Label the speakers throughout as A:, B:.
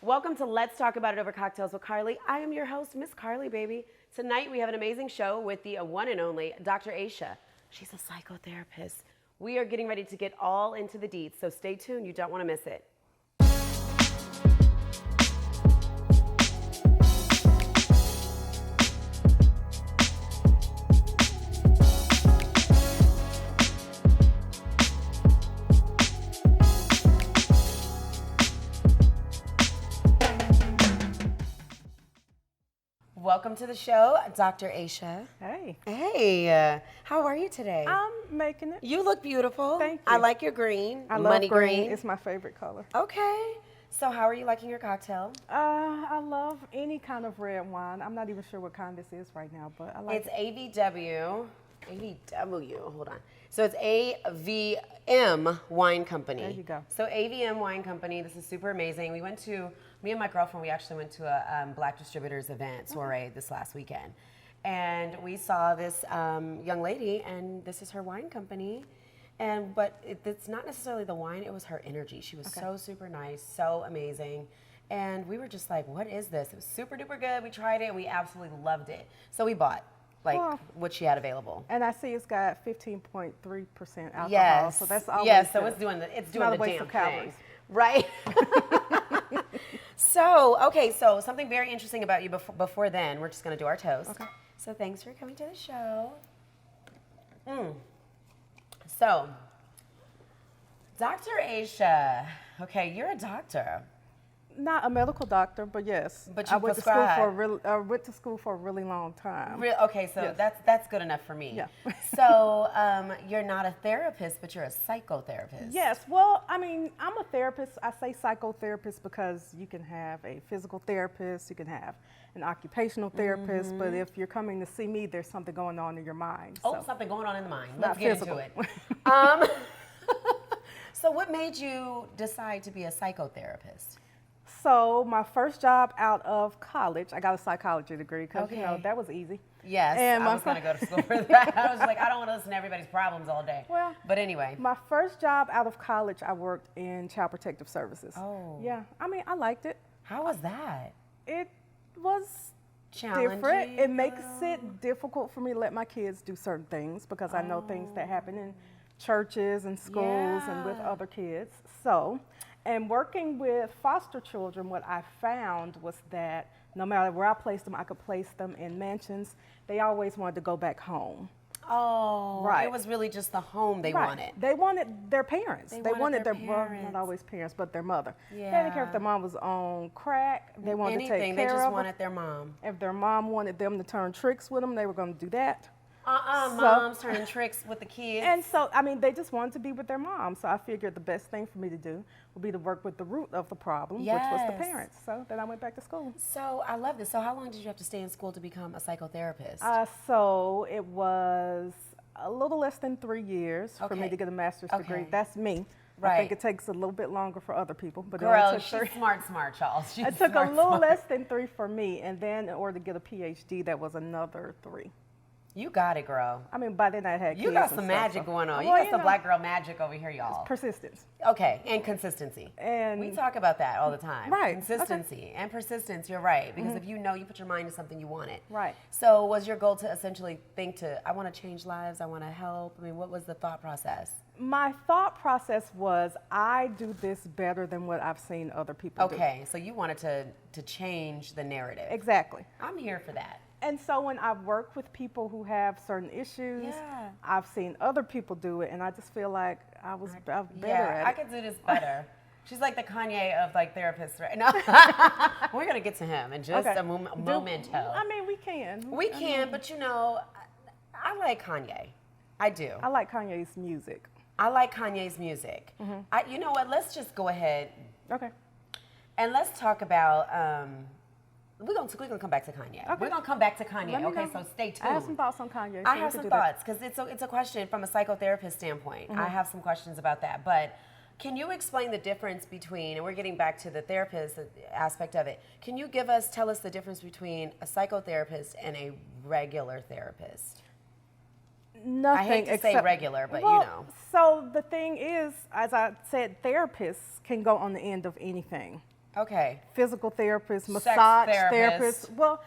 A: Welcome to Let's Talk About It Over Cocktails with Carly. I am your host, Miss Carly, baby. Tonight we have an amazing show with the one and only Dr. Asha. She's a psychotherapist. We are getting ready to get all into the deets, so stay tuned. You don't want to miss it. Welcome to the show, Dr. Asha.
B: Hey.
A: Hey, how are you today?
B: I'm making it.
A: You look beautiful.
B: Thank you.
A: I like your green.
B: I
A: money
B: love green. It's my favorite color.
A: Okay. So how are you liking your cocktail?
B: I love any kind of red wine. I'm not even sure what kind this is right now, but I like
A: It's AVW. Hold on. So it's AVM Wine Company.
B: There you go.
A: So AVM Wine Company, this is super amazing. Me and my girlfriend, we actually went to a Black Distributors event, soiree, this last weekend. And we saw this young lady, and this is her wine company. But it's not necessarily the wine, it was her energy. She was so super nice, so amazing. And we were just like, what is this? It was super duper good. We tried it, we absolutely loved it. So we bought what she had available.
B: And I see it's got 15.3% alcohol.
A: Yes.
B: So that's always
A: yes, so
B: good.
A: it's doing the
B: not a
A: damn
B: waste of calories.
A: thing. Right. So something very interesting about you before then, we're just going to do our toast.
B: Okay.
A: So thanks for coming to the show. So, Dr. Asha, okay, you're a doctor.
B: Not a medical doctor, but yes.
A: But you
B: I went to school for a really long time.
A: Okay, so
B: Yes.
A: that's good enough for me.
B: Yeah.
A: So you're not a therapist, but you're a psychotherapist.
B: Yes, well, I mean, I'm a therapist. I say psychotherapist because you can have a physical therapist, you can have an occupational therapist, but if you're coming to see me, there's something going on in your mind.
A: Oh, something going on in the mind.
B: Not
A: Let's get
B: physical.
A: into it. So what made you decide to be a psychotherapist?
B: So my first job out of college, I got a psychology degree because,
A: Okay.
B: that was easy.
A: Yes,
B: And
A: I
B: my
A: was going to go to school for that. I was like, I don't want to listen to everybody's problems all day.
B: Well,
A: but anyway.
B: My first job out of college, I worked in Child Protective Services.
A: Oh.
B: Yeah, I mean, I liked it.
A: How was that?
B: It was
A: Challenging.
B: different. It makes it difficult for me to let my kids do certain things because I know things that happen in churches and schools and with other kids. So, and working with foster children, what I found was that no matter where I placed them, I could place them in mansions. They always wanted to go back home.
A: Oh,
B: Right.
A: It was really just the home they wanted.
B: They wanted their parents.
A: They
B: They
A: wanted
B: wanted
A: their
B: well,
A: parents.
B: not always parents, but their mother.
A: Yeah.
B: They didn't care if their mom was on crack. They wanted to take
A: Anything, they
B: care
A: just
B: of
A: wanted
B: them.
A: their mom.
B: If their mom wanted them to turn tricks with them, they were going to do that. So-
A: Mom's turning tricks with the kids.
B: And so, I mean, they just wanted to be with their mom. So I figured the best thing for me to do would be to work with the root of the problem, which was the
A: Yes.
B: parents. So then I went back to school.
A: So I love this. So how long did you have to stay in school to become a psychotherapist?
B: So it was a little less than 3 years for me
A: Okay.
B: to get a master's degree.
A: Okay.
B: That's me. I
A: Right.
B: think it takes a little bit longer for other people, but it
A: Girl,
B: only took
A: she's
B: 3.
A: smart, y'all. She's
B: It took
A: smart,
B: a little
A: smart.
B: less than 3 for me, and then in order to get a PhD, that was another 3.
A: You got it, girl.
B: I mean, by then I had
A: You
B: kids
A: got
B: and
A: some
B: stuff,
A: magic
B: so-
A: going on.
B: Well,
A: You got
B: you
A: some
B: know,
A: black girl magic over here, y'all.
B: persistence.
A: Okay, and consistency.
B: And
A: We talk about that all the time.
B: Right,
A: Consistency and persistence, you're right. Because if you know, you put your mind to something, you want it.
B: Right.
A: So was your goal to essentially I want to change lives, I want to help? I mean, what was the thought process?
B: my thought process was, I do this better than what I've seen other people do.
A: Okay, so you wanted to change the narrative.
B: Exactly.
A: I'm here for that.
B: And so when I've worked with people who have certain issues,
A: Yeah.
B: I've seen other people do it, and I just feel like I'm better
A: Yeah,
B: at
A: I
B: it.
A: could do this better. She's like the Kanye of like therapists, right? No, we're gonna get to him in just
B: Okay.
A: a momento.
B: I mean, we can.
A: We can, but you know, I like Kanye. I do.
B: I like Kanye's music.
A: I like Kanye's music. You know what? Let's just go ahead
B: Okay.
A: and let's talk about. We're gonna come back to Kanye.
B: Okay.
A: We're gonna come back to Kanye.
B: Let me
A: Okay,
B: know.
A: so stay tuned.
B: I have some thoughts on Kanye. so
A: I
B: we
A: have
B: can
A: some
B: do that.
A: thoughts because it's a question from a psychotherapist standpoint. I have some questions about that, but can you explain the difference between, and we're getting back to the therapist aspect of it, can you tell us the difference between a psychotherapist and a regular therapist?
B: Nothing
A: I hate to say
B: except-
A: regular, but
B: well,
A: you know.
B: So the thing is, as I said, therapists can go on the end of anything.
A: Okay.
B: Physical therapists, massage therapists. Well,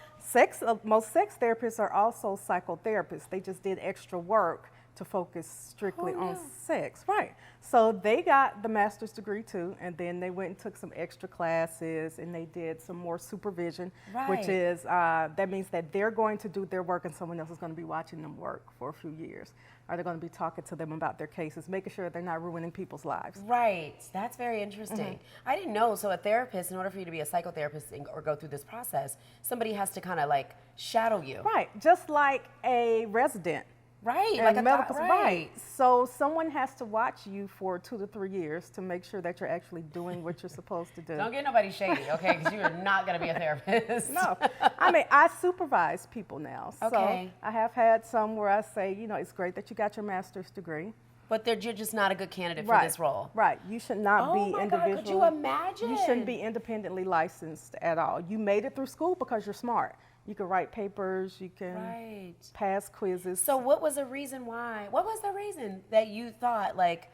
B: most sex therapists are also psychotherapists. They just did extra work to focus strictly on sex. Right. So they got the master's degree too, and then they went and took some extra classes, and they did some more supervision, which is, that means that they're going to do their work and someone else is going to be watching them work for a few years. Or they're going to be talking to them about their cases, making sure they're not ruining people's lives.
A: Right. That's very interesting. I didn't know. So a therapist, in order for you to be a psychotherapist or go through this process, somebody has to kind of like shadow you.
B: Right. Just like a resident.
A: Right.
B: Like a medical, right. So someone has to watch you for 2 to 3 years to make sure that you're actually doing what you're supposed to do.
A: Don't get nobody shady, okay? Because you are not going to be a therapist.
B: No. I mean, I supervise people now. So
A: Okay.
B: I have had some where I say, you know, it's great that you got your master's degree.
A: But you're just not a good candidate for this role.
B: Right. You should not be
A: God,
B: individual.
A: could you imagine?
B: You shouldn't be independently licensed at all. You made it through school because you're smart. You can write papers, you can pass quizzes.
A: So what was the reason why? What was the reason that you thought like,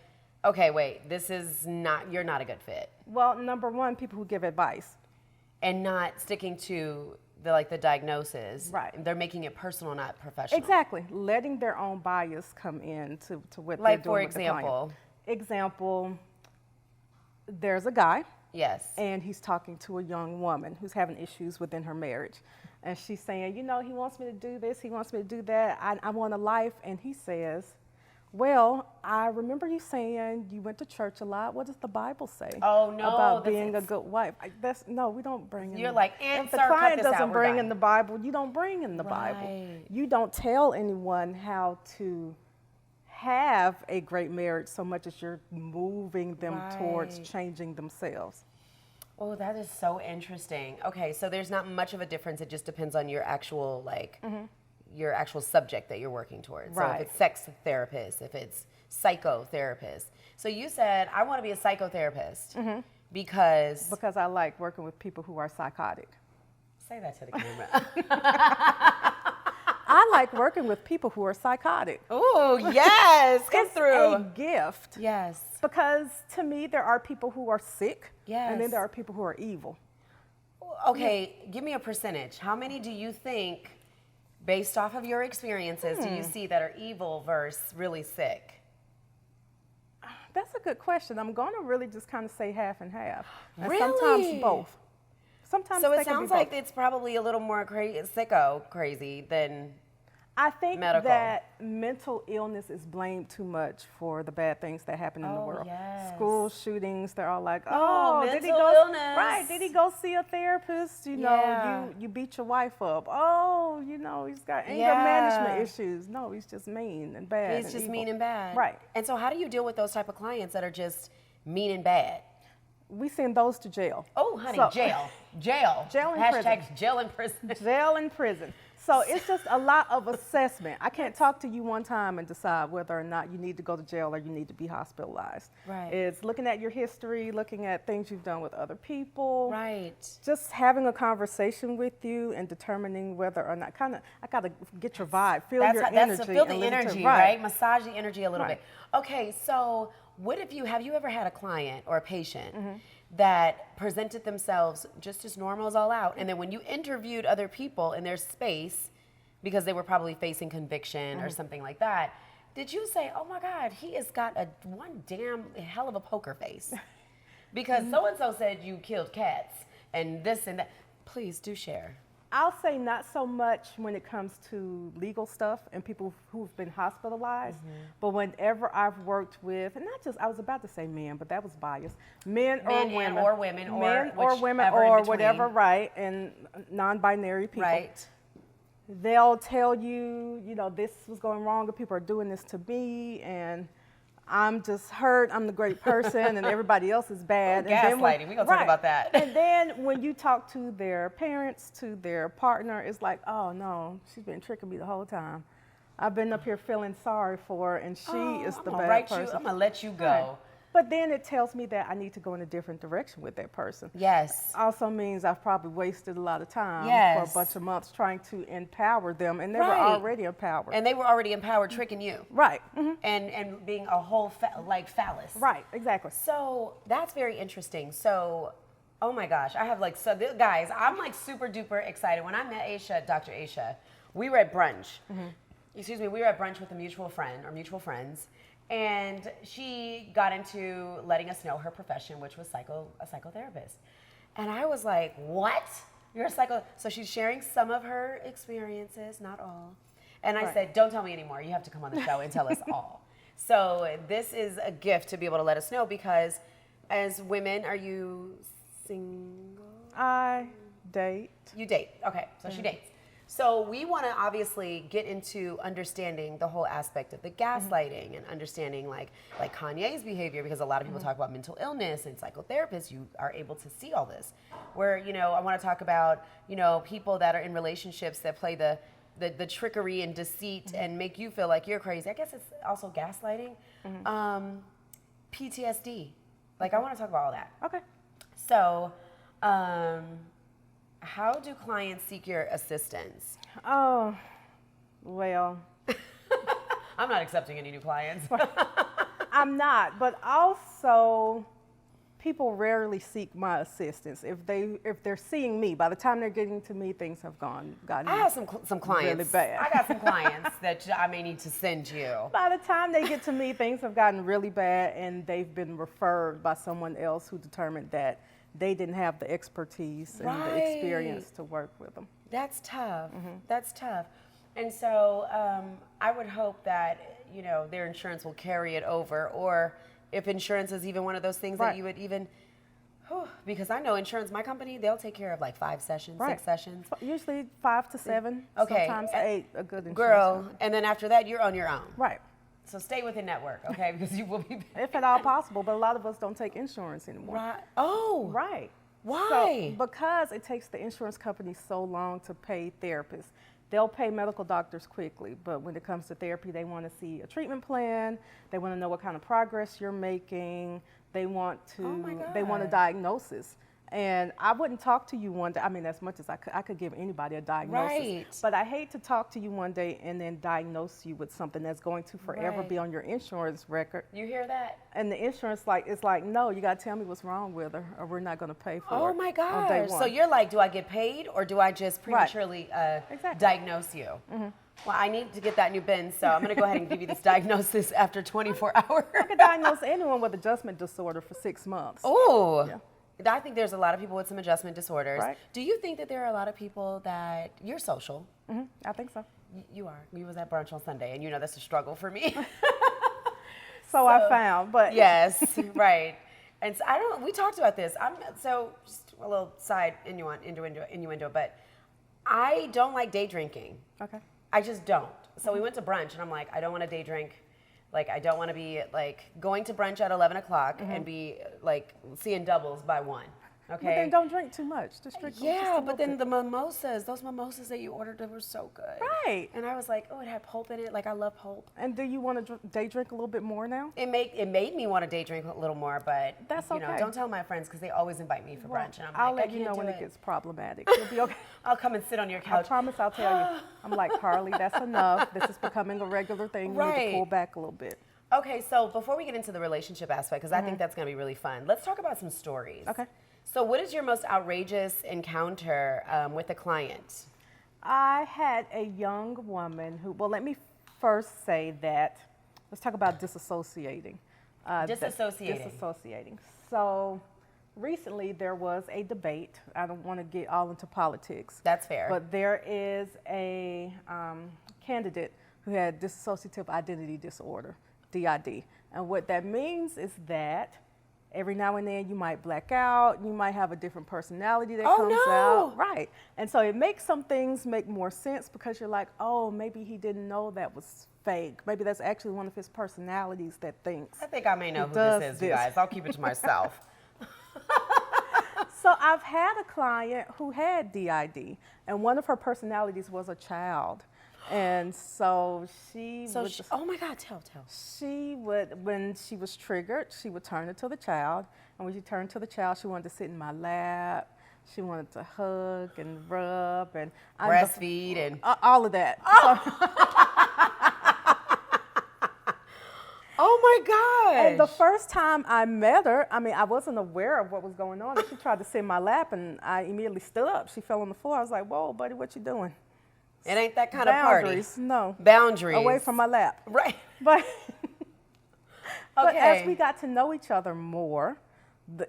A: okay, wait, you're not a good fit?
B: Well, number one, people who give advice.
A: And not sticking to the diagnosis.
B: Right.
A: They're making it personal, not professional.
B: Exactly. Letting their own bias come in to what they're doing
A: for
B: with the client.
A: example.
B: Example, there's a guy.
A: Yes.
B: And he's talking to a young woman who's having issues within her marriage. And she's saying, you know, he wants me to do this, he wants me to do that, I want a life. And he says, well, I remember you saying you went to church a lot. What does the Bible say about being a good wife? No, we don't bring in.
A: You're like,
B: if the client doesn't bring in the Bible, you don't bring in the Bible. You don't tell anyone how to have a great marriage so much as you're moving them towards changing themselves.
A: Oh, that is so interesting. Okay, so there's not much of a difference. It just depends on your actual your actual subject that you're working towards. So if it's sex therapist, if it's psychotherapist. So you said, I want to be a psychotherapist because
B: I like working with people who are psychotic.
A: Say that to the camera.
B: I like working with people who are psychotic.
A: Oh, yes. Come through.
B: It's a gift.
A: Yes.
B: Because to me, there are people who are sick.
A: Yes.
B: And then there are people who are evil.
A: Okay, give me a percentage. How many do you think, based off of your experiences, do you see that are evil versus really sick?
B: That's a good question. I'm going to really just kind of say half and half. And
A: Really?
B: sometimes both. Sometimes
A: So
B: they
A: it
B: can be
A: sounds like
B: both.
A: it's probably a little more sicko crazy than
B: I think
A: medical.
B: that mental illness is blamed too much for the bad things that happen in the world.
A: Yes.
B: School shootings, they're all like, did he
A: mental
B: go
A: illness.
B: Right, did he go see a therapist? You know, you beat your wife up. Oh, you know, he's got anger management issues. No, he's just mean and bad.
A: He's
B: and
A: just
B: evil.
A: mean and bad.
B: Right.
A: And so how do you deal with those type of clients that are just mean and bad?
B: We send those to jail.
A: Oh, honey,
B: So-
A: jail. Jail.
B: Jail and
A: Hashtag
B: prison.
A: jail and prison.
B: Jail and prison. So it's just a lot of assessment. I can't talk to you one time and decide whether or not you need to go to jail or you need to be hospitalized.
A: Right.
B: It's looking at your history, looking at things you've done with other people.
A: Right.
B: Just having a conversation with you and determining whether or not, I got to get your vibe, feel your energy.
A: Feel the
B: and listen to-
A: energy, right? Massage the energy a little bit. Okay, so have you ever had a client or a patient that presented themselves just as normal as all out, and then when you interviewed other people in their space, because they were probably facing conviction or something like that, did you say, oh my God, he has got one damn hell of a poker face? Because so-and-so said you killed cats and this and that. Please do share.
B: I'll say not so much when it comes to legal stuff and people who've been hospitalized, but whenever I've worked with, and not just, I was about to say men, but that was biased, men or women, or whatever, right, and non-binary people.
A: Right.
B: They'll tell you, you know, this was going wrong, and people are doing this to me, and I'm just hurt, I'm the great person, and everybody else is bad.
A: Gaslighting, we're going to talk about that.
B: And then when you talk to their parents, to their partner, it's like, oh no, she's been tricking me the whole time. I've been up here feeling sorry for her, and she is the bad person.
A: I'm going to let you go.
B: Right. But then it tells me that I need to go in a different direction with that person.
A: Yes.
B: Also means I've probably wasted a lot of time for a bunch of months trying to empower them, and they were already empowered.
A: And they were already empowered, tricking you.
B: Right.
A: And being a whole, like phallus.
B: Right, exactly.
A: So that's very interesting. So, Oh my gosh, I have like, so guys, I'm like super duper excited. When I met Asha, Dr. Asha, we were at brunch. Excuse me, we were at brunch with a mutual friend or mutual friends. And she got into letting us know her profession, which was a psychotherapist. And I was like, what? You're a So she's sharing some of her experiences, not all. And I said, don't tell me anymore. You have to come on the show and tell us all. So this is a gift to be able to let us know, because as women, are you single?
B: I date.
A: You date. Okay, so she dates. So we want to obviously get into understanding the whole aspect of the gaslighting and understanding like Kanye's behavior, because a lot of people talk about mental illness, and psychotherapists, you are able to see all this. Where, I want to talk about, people that are in relationships that play the trickery and deceit and make you feel like you're crazy. I guess it's also gaslighting. PTSD. Like, I want to talk about all that.
B: Okay.
A: So, how do clients seek your assistance?
B: Oh, well.
A: I'm not accepting any new clients.
B: I'm not, but also people rarely seek my assistance. If they're seeing me, by the time they're getting to me, things have gotten
A: I have some clients.
B: really bad.
A: I got some clients that I may need to send you.
B: By the time they get to me, things have gotten really bad, and they've been referred by someone else who determined that they didn't have the expertise and the experience to work with them.
A: That's tough. That's tough. And so I would hope that, their insurance will carry it over, or if insurance is even one of those things that you would even, because I know insurance, my company, they'll take care of like 5 sessions, 6 sessions.
B: Usually 5 to 7, sometimes 8, a good insurance company.
A: And then after that, you're on your own.
B: Right.
A: So stay within network, okay? Because you will be
B: if at all possible, but a lot of us don't take insurance anymore.
A: Right. Oh.
B: Right.
A: Why?
B: So, because it takes the insurance company so long to pay therapists. They'll pay medical doctors quickly, but when it comes to therapy, they want to see a treatment plan. They want to know what kind of progress you're making. They want a diagnosis. And I wouldn't talk to you one day. I mean, as much as I could give anybody a diagnosis. Right. But I hate to talk to you one day and then diagnose you with something that's going to forever be on your insurance record.
A: You hear that?
B: And the insurance is like, no, you got to tell me what's wrong with her, or we're not going to pay for it.
A: Oh my gosh. So you're like, do I get paid, or do I just prematurely diagnose you? Well, I need to get that new bin, so I'm going to go ahead and give you this diagnosis after 24 hours.
B: I could diagnose anyone with adjustment disorder for 6 months.
A: Oh. Yeah. I think there's a lot of people with some adjustment disorders.
B: Right.
A: Do you think that there are a lot of people that you're social?
B: I think so.
A: You are. We was at brunch on Sunday, and that's a struggle for me.
B: So I found, but
A: yes, right. And so we talked about this. Just a little side innuendo, but I don't like day drinking.
B: Okay.
A: I just don't. So we went to brunch, and I'm like, I don't want to day drink. Like, I don't want to be, like, going to brunch at 11 o'clock and be, like, seeing doubles by 1, okay?
B: But then don't drink too much. Just drink
A: but then the mimosas, those mimosas that you ordered, they were so good.
B: Right.
A: And I was like, oh, it had pulp in it. Like, I love pulp.
B: And do you want to day drink a little bit more now?
A: It made me want to day drink a little more, but,
B: that's okay.
A: Don't tell my friends, because they always invite me for brunch. And
B: I'll let you know when it gets problematic. You'll be okay.
A: I'll come and sit on your couch.
B: I promise I'll tell you. I'm like, Carly, that's enough. This is becoming a regular thing. You need to pull back a little bit.
A: Okay, so before we get into the relationship aspect, because I think that's going to be really fun, let's talk about some stories.
B: Okay.
A: So what is your most outrageous encounter with a client?
B: I had a young woman who, well, let me first say that, let's talk about disassociating. Disassociating. So recently there was a debate. I don't want to get all into politics.
A: That's fair.
B: But there is a candidate who had dissociative identity disorder. DID. And what that means is that every now and then you might black out, you might have a different personality that comes out. Right. And so it makes some things make more sense, because you're like, oh, maybe he didn't know that was fake. Maybe that's actually one of his personalities that thinks.
A: I think I may know who this is, you guys. I'll keep it to myself.
B: So I've had a client who had DID, and one of her personalities was a child. And so
A: oh my God, tell.
B: She would, when she was triggered, she would turn into the child. And when she turned to the child, she wanted to sit in my lap. She wanted to hug and rub and
A: breastfeed and
B: all of that.
A: Oh. Oh my gosh.
B: And the first time I met her, I mean, I wasn't aware of what was going on. And she tried to sit in my lap, and I immediately stood up. She fell on the floor. I was like, whoa, buddy, what you doing?
A: It ain't that kind of party.
B: Boundaries, no.
A: Boundaries.
B: Away from my lap.
A: Right.
B: But, but
A: Okay.
B: as we got to know each other more,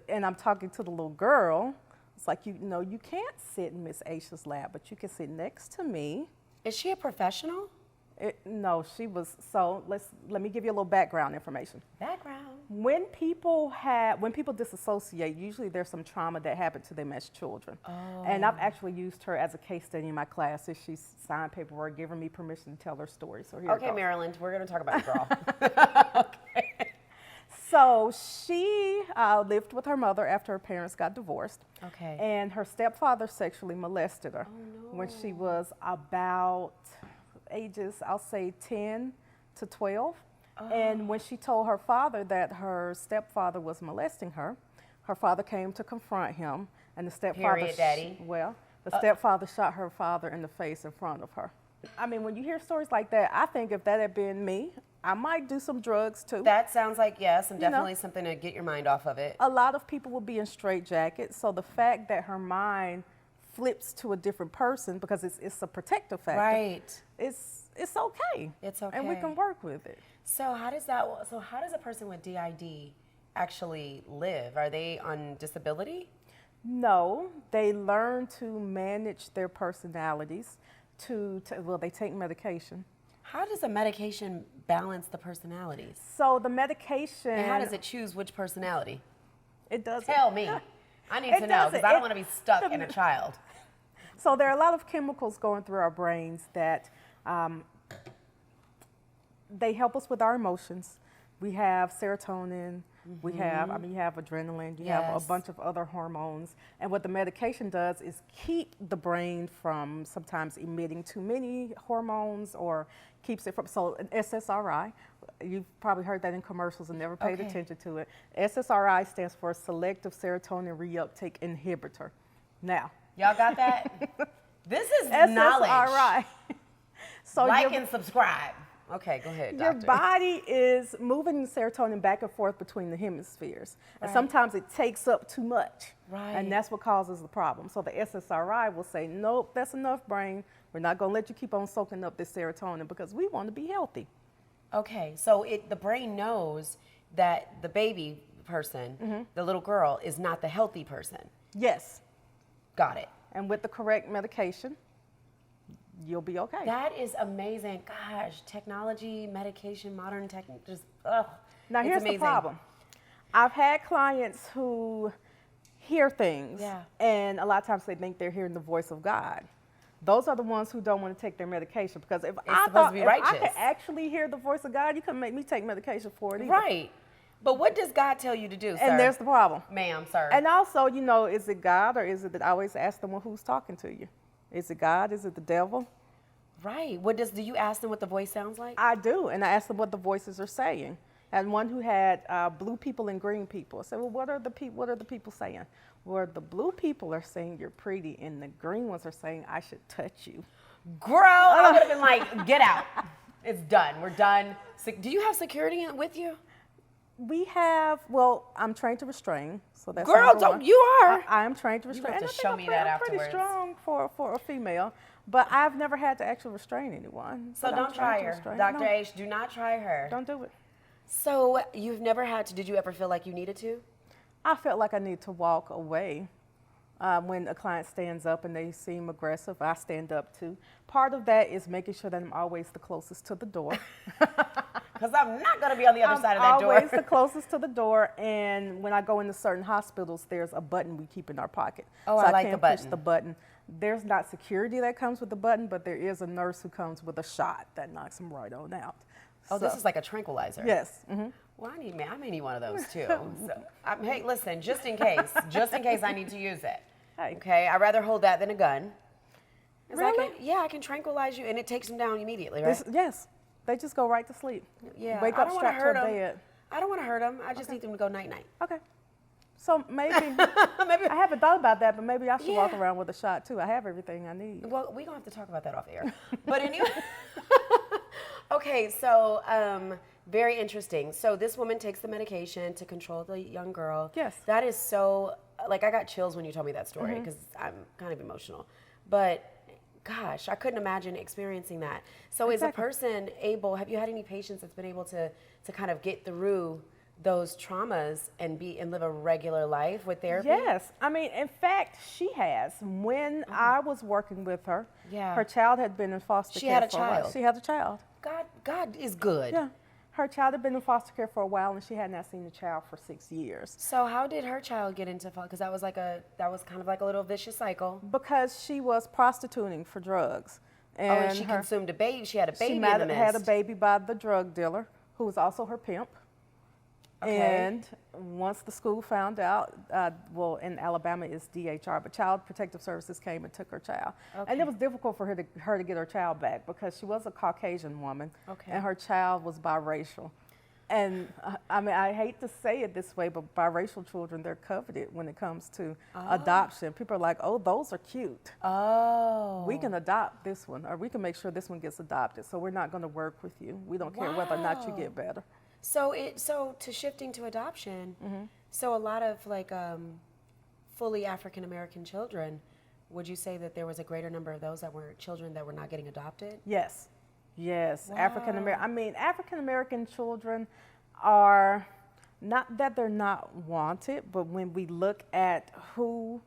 B: and I'm talking to the little girl, it's like, you know, you can't sit in Miss Asha's lap, but you can sit next to me.
A: Is she a professional?
B: No, she was, so let me give you a little background information.
A: Background.
B: When people disassociate, usually there's some trauma that happened to them as children.
A: Oh.
B: And I've actually used her as a case study in my classes. She's signed paperwork, giving me permission to tell her story. So here
A: Okay,
B: it goes.
A: Maryland, we're going to talk about your girl. Okay.
B: So she lived with her mother after her parents got divorced.
A: Okay.
B: And her stepfather sexually molested her when she was about ages, I'll say 10 to 12. And when she told her father that her stepfather was molesting her, her father came to confront him, and the stepfather,
A: Period, Daddy.
B: The stepfather shot her father in the face in front of her. I mean, when you hear stories like that, I think if that had been me, I might do some drugs too.
A: That sounds like, yes, and
B: You know.
A: definitely something to get your mind off of it.
B: A lot of people would be in straitjackets, so the fact that her mind flips to a different person because it's a protective factor.
A: Right.
B: It's okay.
A: It's okay.
B: And we can work with it.
A: So how does a person with DID actually live? Are they on disability?
B: No, they learn to manage their personalities. They take medication.
A: How does a medication balance the personalities?
B: So the medication.
A: And how does it choose which personality?
B: It doesn't.
A: Tell me. I need
B: It
A: to know because
B: doesn't.
A: I don't want to be stuck in a child.
B: So there are a lot of chemicals going through our brains that they help us with our emotions. We have serotonin. We have, you have adrenaline. You have a
A: Yes.
B: bunch of other hormones. And what the medication does is keep the brain from sometimes emitting too many hormones or keeps it from, so an SSRI, you've probably heard that in commercials and never paid
A: Okay.
B: attention to it. SSRI stands for selective serotonin reuptake inhibitor. Now,
A: Y'all got that? This is knowledge.
B: SSRI. So
A: Like
B: your,
A: and subscribe. Okay, go ahead,
B: your
A: doctor.
B: body is moving serotonin back and forth between the hemispheres. And
A: Right.
B: sometimes it takes up too much.
A: Right.
B: And that's what causes the problem. So the SSRI will say, nope, that's enough, brain. We're not going to let you keep on soaking up this serotonin because we want to be healthy.
A: Okay, so the brain knows that the baby person, the little girl, is not the healthy person.
B: Yes.
A: Got it.
B: And with the correct medication, you'll be okay.
A: That is amazing. Gosh, technology, medication, modern tech, just, ugh.
B: Now,
A: it's
B: here's
A: amazing.
B: the problem. I've had clients who hear things,
A: Yeah.
B: and a lot of times they think they're hearing the voice of God. Those are the ones who don't want to take their medication because if I
A: supposed to be
B: if I
A: righteous.
B: could actually hear the voice of God, you couldn't make me take medication for it either.
A: Right. But what does God tell you to do, sir?
B: And there's the problem.
A: Ma'am, sir.
B: And also, is it God or is it that I always ask them, well, who's talking to you? Is it God? Is it the devil?
A: Right. Do you ask them what the voice sounds like?
B: I do, and I ask them what the voices are saying. And one who had blue people and green people. I said, well, what are the people saying? Well, the blue people are saying you're pretty, and the green ones are saying I should touch you.
A: Girl, I would have been like, get out. It's done. We're done. Do you have security with you?
B: We have, I'm trained to restrain, so that's
A: Girl,
B: number
A: don't
B: one.
A: you are.
B: I am trained to restrain.
A: have to
B: And I think
A: show
B: I'm
A: me
B: pretty-
A: that
B: I'm pretty
A: afterwards.
B: strong for a female, but I've never had to actually restrain anyone.
A: So
B: But I'm
A: don't try
B: trained to
A: her.
B: restrain.
A: Dr.
B: No,
A: H, do not try her.
B: don't do it.
A: So you've never had to, did you ever feel like you needed to?
B: I felt like I need to walk away. When a client stands up and they seem aggressive, I stand up too. Part of that is making sure that I'm always the closest to the door.
A: Because I'm not going to be on the other side of that door.
B: I'm always the closest to the door, and when I go into certain hospitals, there's a button we keep in our pocket.
A: Oh,
B: so
A: I like the
B: can't
A: button.
B: push the button. There's not security that comes with the button, but there is a nurse who comes with a shot that knocks them right on out.
A: Oh, this is like a tranquilizer.
B: Yes. Mm-hmm.
A: Well, I may need one of those too. So, hey, listen, just in case I need to use it.
B: Hey.
A: Okay, I'd rather hold that than a gun. 'Cause
B: Really?
A: I can tranquilize you, and it takes them down immediately, right?
B: Yes. They just go right to sleep.
A: Yeah.
B: Wake
A: I
B: up
A: don't wanna
B: strapped to
A: hurt
B: a
A: 'em.
B: bed.
A: I don't want to hurt them. I just need them to go night night.
B: Okay. So maybe,
A: Maybe.
B: I haven't thought about that, but maybe I should walk
A: Yeah.
B: around with a shot too. I have everything I need.
A: Well, we're gonna have to talk about that off air. But anyway. Okay, so Very interesting. So this woman takes the medication to control the young girl.
B: Yes.
A: That is so, like, I got chills when you told me that story because I'm kind of emotional. But gosh, I couldn't imagine experiencing that. So is a person able, have you had any patients that's been able to kind of get through those traumas and live a regular life with therapy?
B: Yes. I mean, in fact, she has. When I was working with her,
A: Yeah.
B: her child had been in foster
A: She
B: care
A: had a
B: for a while.
A: child.
B: She had a child.
A: God is good.
B: Yeah. Her child had been in foster care for a while, and she had not seen the child for 6 years.
A: So how did her child get into because that was kind of like a little vicious cycle.
B: Because she was prostituting for drugs.
A: And she consumed a baby. She had a baby
B: She
A: in
B: might
A: the
B: have had a
A: nest.
B: baby by the drug dealer, who was also her pimp.
A: Okay.
B: And once the school found out, well, in Alabama it's DHR, but Child Protective Services came and took her child.
A: Okay.
B: And it was difficult for her to get her child back because she was a Caucasian woman,
A: Okay.
B: and her child was biracial. And I mean, I hate to say it this way, but biracial children, they're coveted when it comes to adoption. People are like, oh, those are cute.
A: Oh.
B: We can adopt this one, or we can make sure this one gets adopted. So we're not going to work with you. We don't care whether or not you get better.
A: So to shifting to adoption, so a lot of like fully African American children, would you say that there was a greater number of those that were children that were not getting adopted?
B: Yes, yes.
A: Wow.
B: African American children are not that they're not wanted, but when we look at who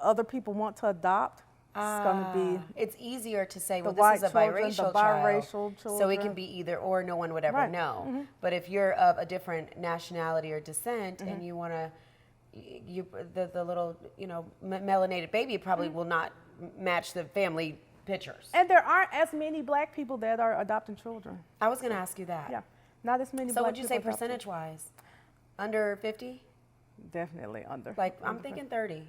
B: other people want to adopt, it's going to be
A: It's easier to say, well,
B: the
A: this is a
B: white children,
A: biracial
B: the biracial
A: child, so it
B: children.
A: can be either or. No one would ever
B: Right.
A: know. But if you're of a different nationality or descent, and you want to, the little melanated baby probably will not match the family pictures.
B: And there aren't as many black people that are adopting children.
A: I was going to ask you that.
B: Yeah, not as many.
A: So
B: black
A: would you
B: people
A: say
B: adopting.
A: percentage-wise, under 50?
B: Definitely under.
A: Like I'm thinking 30.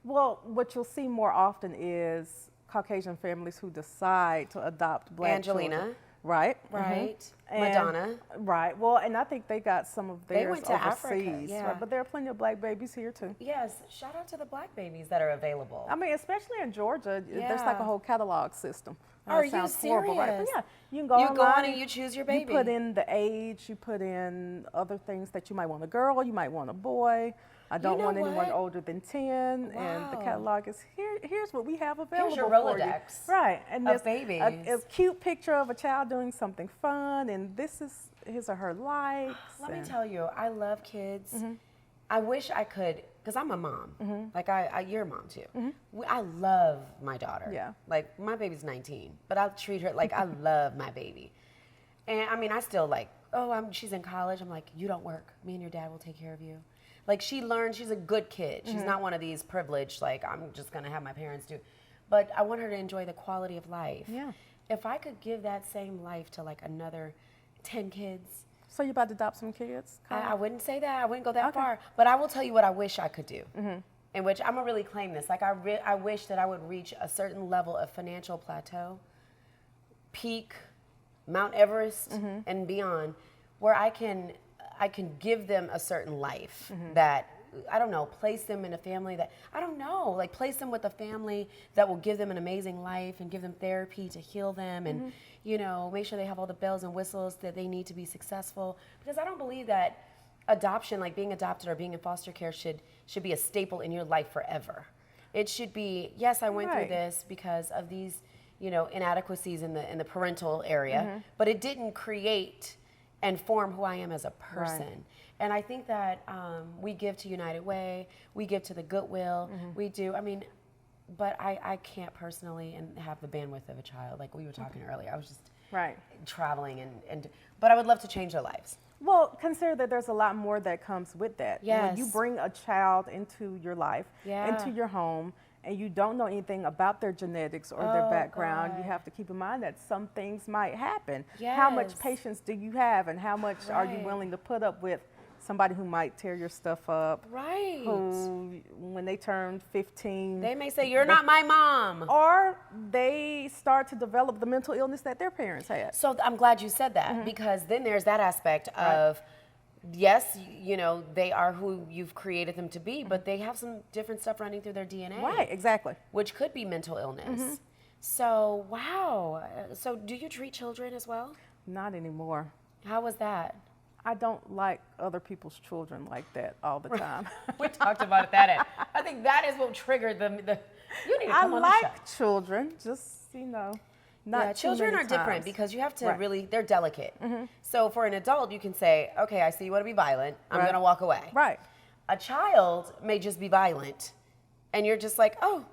B: Well, what you'll see more often is Caucasian families who decide to adopt black
A: Angelina.
B: children. Right.
A: Right.
B: And-
A: Madonna.
B: Right. Well, and I think they got some of
A: They
B: theirs
A: went to Africa,
B: overseas.
A: yeah.
B: Right? But there are plenty of black babies here too.
A: Yes. Shout out to the black babies that are available.
B: I mean, especially in Georgia, there's like
A: Yeah.
B: a whole catalog system. I know
A: Are
B: it
A: you
B: sounds horrible, right? But
A: serious?
B: yeah, you can go
A: You
B: online.
A: go on and you choose your baby.
B: You put in the age, you put in other things that you might want a girl, you might want a boy. I don't
A: know
B: want anyone
A: what?
B: older than 10. And the
A: Wow.
B: catalog is here's what we have available
A: Here's your
B: for you.
A: Rolodex
B: Right. And
A: of
B: there's
A: babies.
B: a cute picture of a child doing something fun, and this is his or her likes.
A: Let me
B: and-
A: tell you, I love kids. I wish I could, because I'm a mom. Like you're a mom too. I love my daughter.
B: Yeah.
A: Like my baby's 19, but I treat her like I love my baby. And I mean, I still like, she's in college. I'm like, you don't work. Me and your dad will take care of you. Like she learned, she's a good kid. She's not one of these privileged, like I'm just gonna have my parents do. But I want her to enjoy the quality of life.
B: Yeah.
A: If I could give that same life to like another 10 kids,
B: So you're about to adopt some kids?
A: I wouldn't say that. I wouldn't go that
B: Okay.
A: far. But I will tell you what I wish I could do. In which I'm going to really claim this. Like I wish that I would reach a certain level of financial plateau, peak, Mount Everest, and beyond, where I can give them a certain life that, I don't know, place them in a family that, I don't know, like place them with a family that will give them an amazing life and give them therapy to heal them and, make sure they have all the bells and whistles that they need to be successful. Because I don't believe that adoption, like being adopted or being in foster care should be a staple in your life forever. It should be, yes, I went through
B: Right.
A: this because of these, inadequacies in the parental area, but it didn't create and form who I am as a person.
B: Right.
A: And I think that we give to United Way, we give to the Goodwill, we do. I mean, but I can't personally and have the bandwidth of a child. Like we were talking earlier, I was just
B: Right.
A: traveling but I would love to change their lives.
B: Well, consider that there's a lot more that comes with that. When you
A: Yes.
B: bring a child into your life,
A: Yeah.
B: into your home, and you don't know anything about their genetics or their
A: Oh,
B: background, you
A: God.
B: have to keep in mind that some things might happen. How much
A: Yes.
B: patience do you have, and how much are you
A: Right.
B: willing to put up with somebody who might tear your stuff up,
A: Right.
B: who, when they turn 15,
A: They may say, "You're not my mom."
B: or they start to develop the mental illness that their parents had.
A: So I'm glad you said that because then there's that aspect of, yes, they are who you've created them to be, but they have some different stuff running through their DNA.
B: Right, exactly.
A: Which could be mental illness. So, wow. So do you treat children as well?
B: Not anymore.
A: How was that?
B: I don't like other people's children like that all the time.
A: We talked about that. I think that is what triggered the you need to come on the show.
B: I like children, just, not too
A: children
B: many
A: are different
B: times.
A: because you have to
B: Right.
A: really, they're delicate. So for an adult, you can say, okay, I see you want to be violent. I'm
B: Right.
A: going to walk away.
B: Right.
A: A child may just be violent, and you're just like, oh,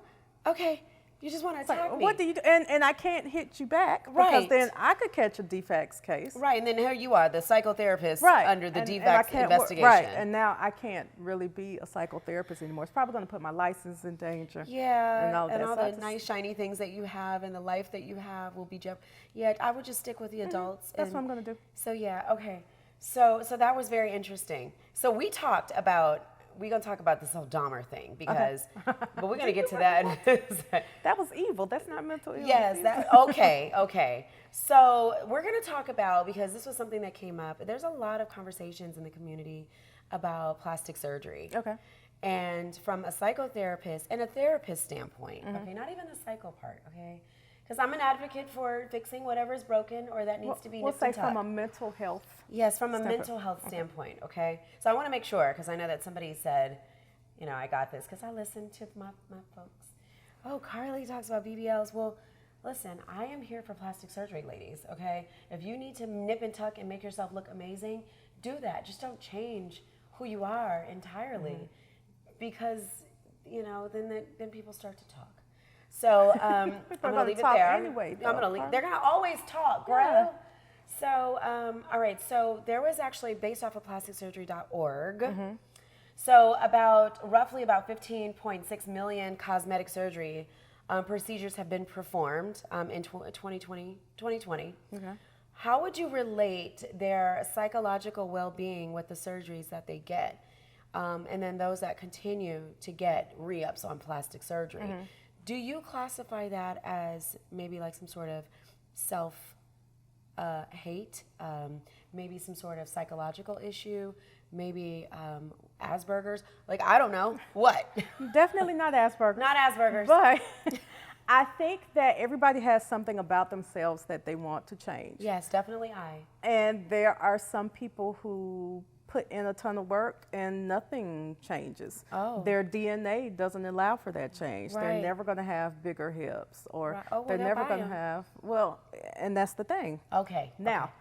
A: okay, you just want to attack me.
B: What do you do? And I can't hit you back because
A: Right.
B: then I could catch a defects case.
A: Right, and then here you are, the psychotherapist
B: Right.
A: under the
B: And I
A: defects
B: can't
A: investigation.
B: Right. And now I can't really be a psychotherapist anymore. It's probably going to put my license in danger.
A: Yeah,
B: And all that. So I
A: the
B: just-
A: nice shiny things that you have and the life that you have will be Yeah, I would just stick with the adults.
B: That's what I'm going to do.
A: So yeah, okay. So that was very interesting. So we talked about, we're going to talk about this whole Dahmer thing because, but we're going to get to that.
B: That was evil. That's not mental illness.
A: Yes,
B: either.
A: okay. So we're going to talk about, because this was something that came up, there's a lot of conversations in the community about plastic surgery.
B: Okay.
A: And from a psychotherapist and a therapist standpoint, okay, not even the psycho part, okay? Because I'm an advocate for fixing whatever is broken or that needs to be
B: We'll
A: nipped
B: say
A: and tucked.
B: from a mental health.
A: Yes, from a
B: standpoint.
A: mental health standpoint, okay? So I want to make sure, because I know that somebody said, I got this, because I listened to my folks. Oh, Carly talks about BBLs. Well, listen, I am here for plastic surgery, ladies, okay? If you need to nip and tuck and make yourself look amazing, do that. Just don't change who you are entirely, because, then people start to talk. So I'm going to leave it there.
B: Anyway,
A: I'm going to leave. They're going to always talk, bro.
B: Yeah.
A: So, all right. So there was actually, based off of plasticsurgery.org, so roughly about 15.6 million cosmetic surgery procedures have been performed in 2020. Okay. How would you relate their psychological well-being with the surgeries that they get? And then those that continue to get re-ups on plastic surgery. Do you classify that as maybe like some sort of self-hate, maybe some sort of psychological issue, maybe Asperger's? Like, I don't know. What?
B: Definitely not Asperger's.
A: Not Asperger's.
B: But I think that everybody has something about themselves that they want to change.
A: Yes, definitely I.
B: And there are some people who put in a ton of work and nothing changes.
A: Oh.
B: Their DNA doesn't allow for that change.
A: Right.
B: They're never going to have bigger hips, or
A: Right. Oh, well,
B: they're
A: they'll
B: never
A: buy
B: going to
A: them.
B: have, and that's the thing.
A: Okay.
B: Now,
A: okay.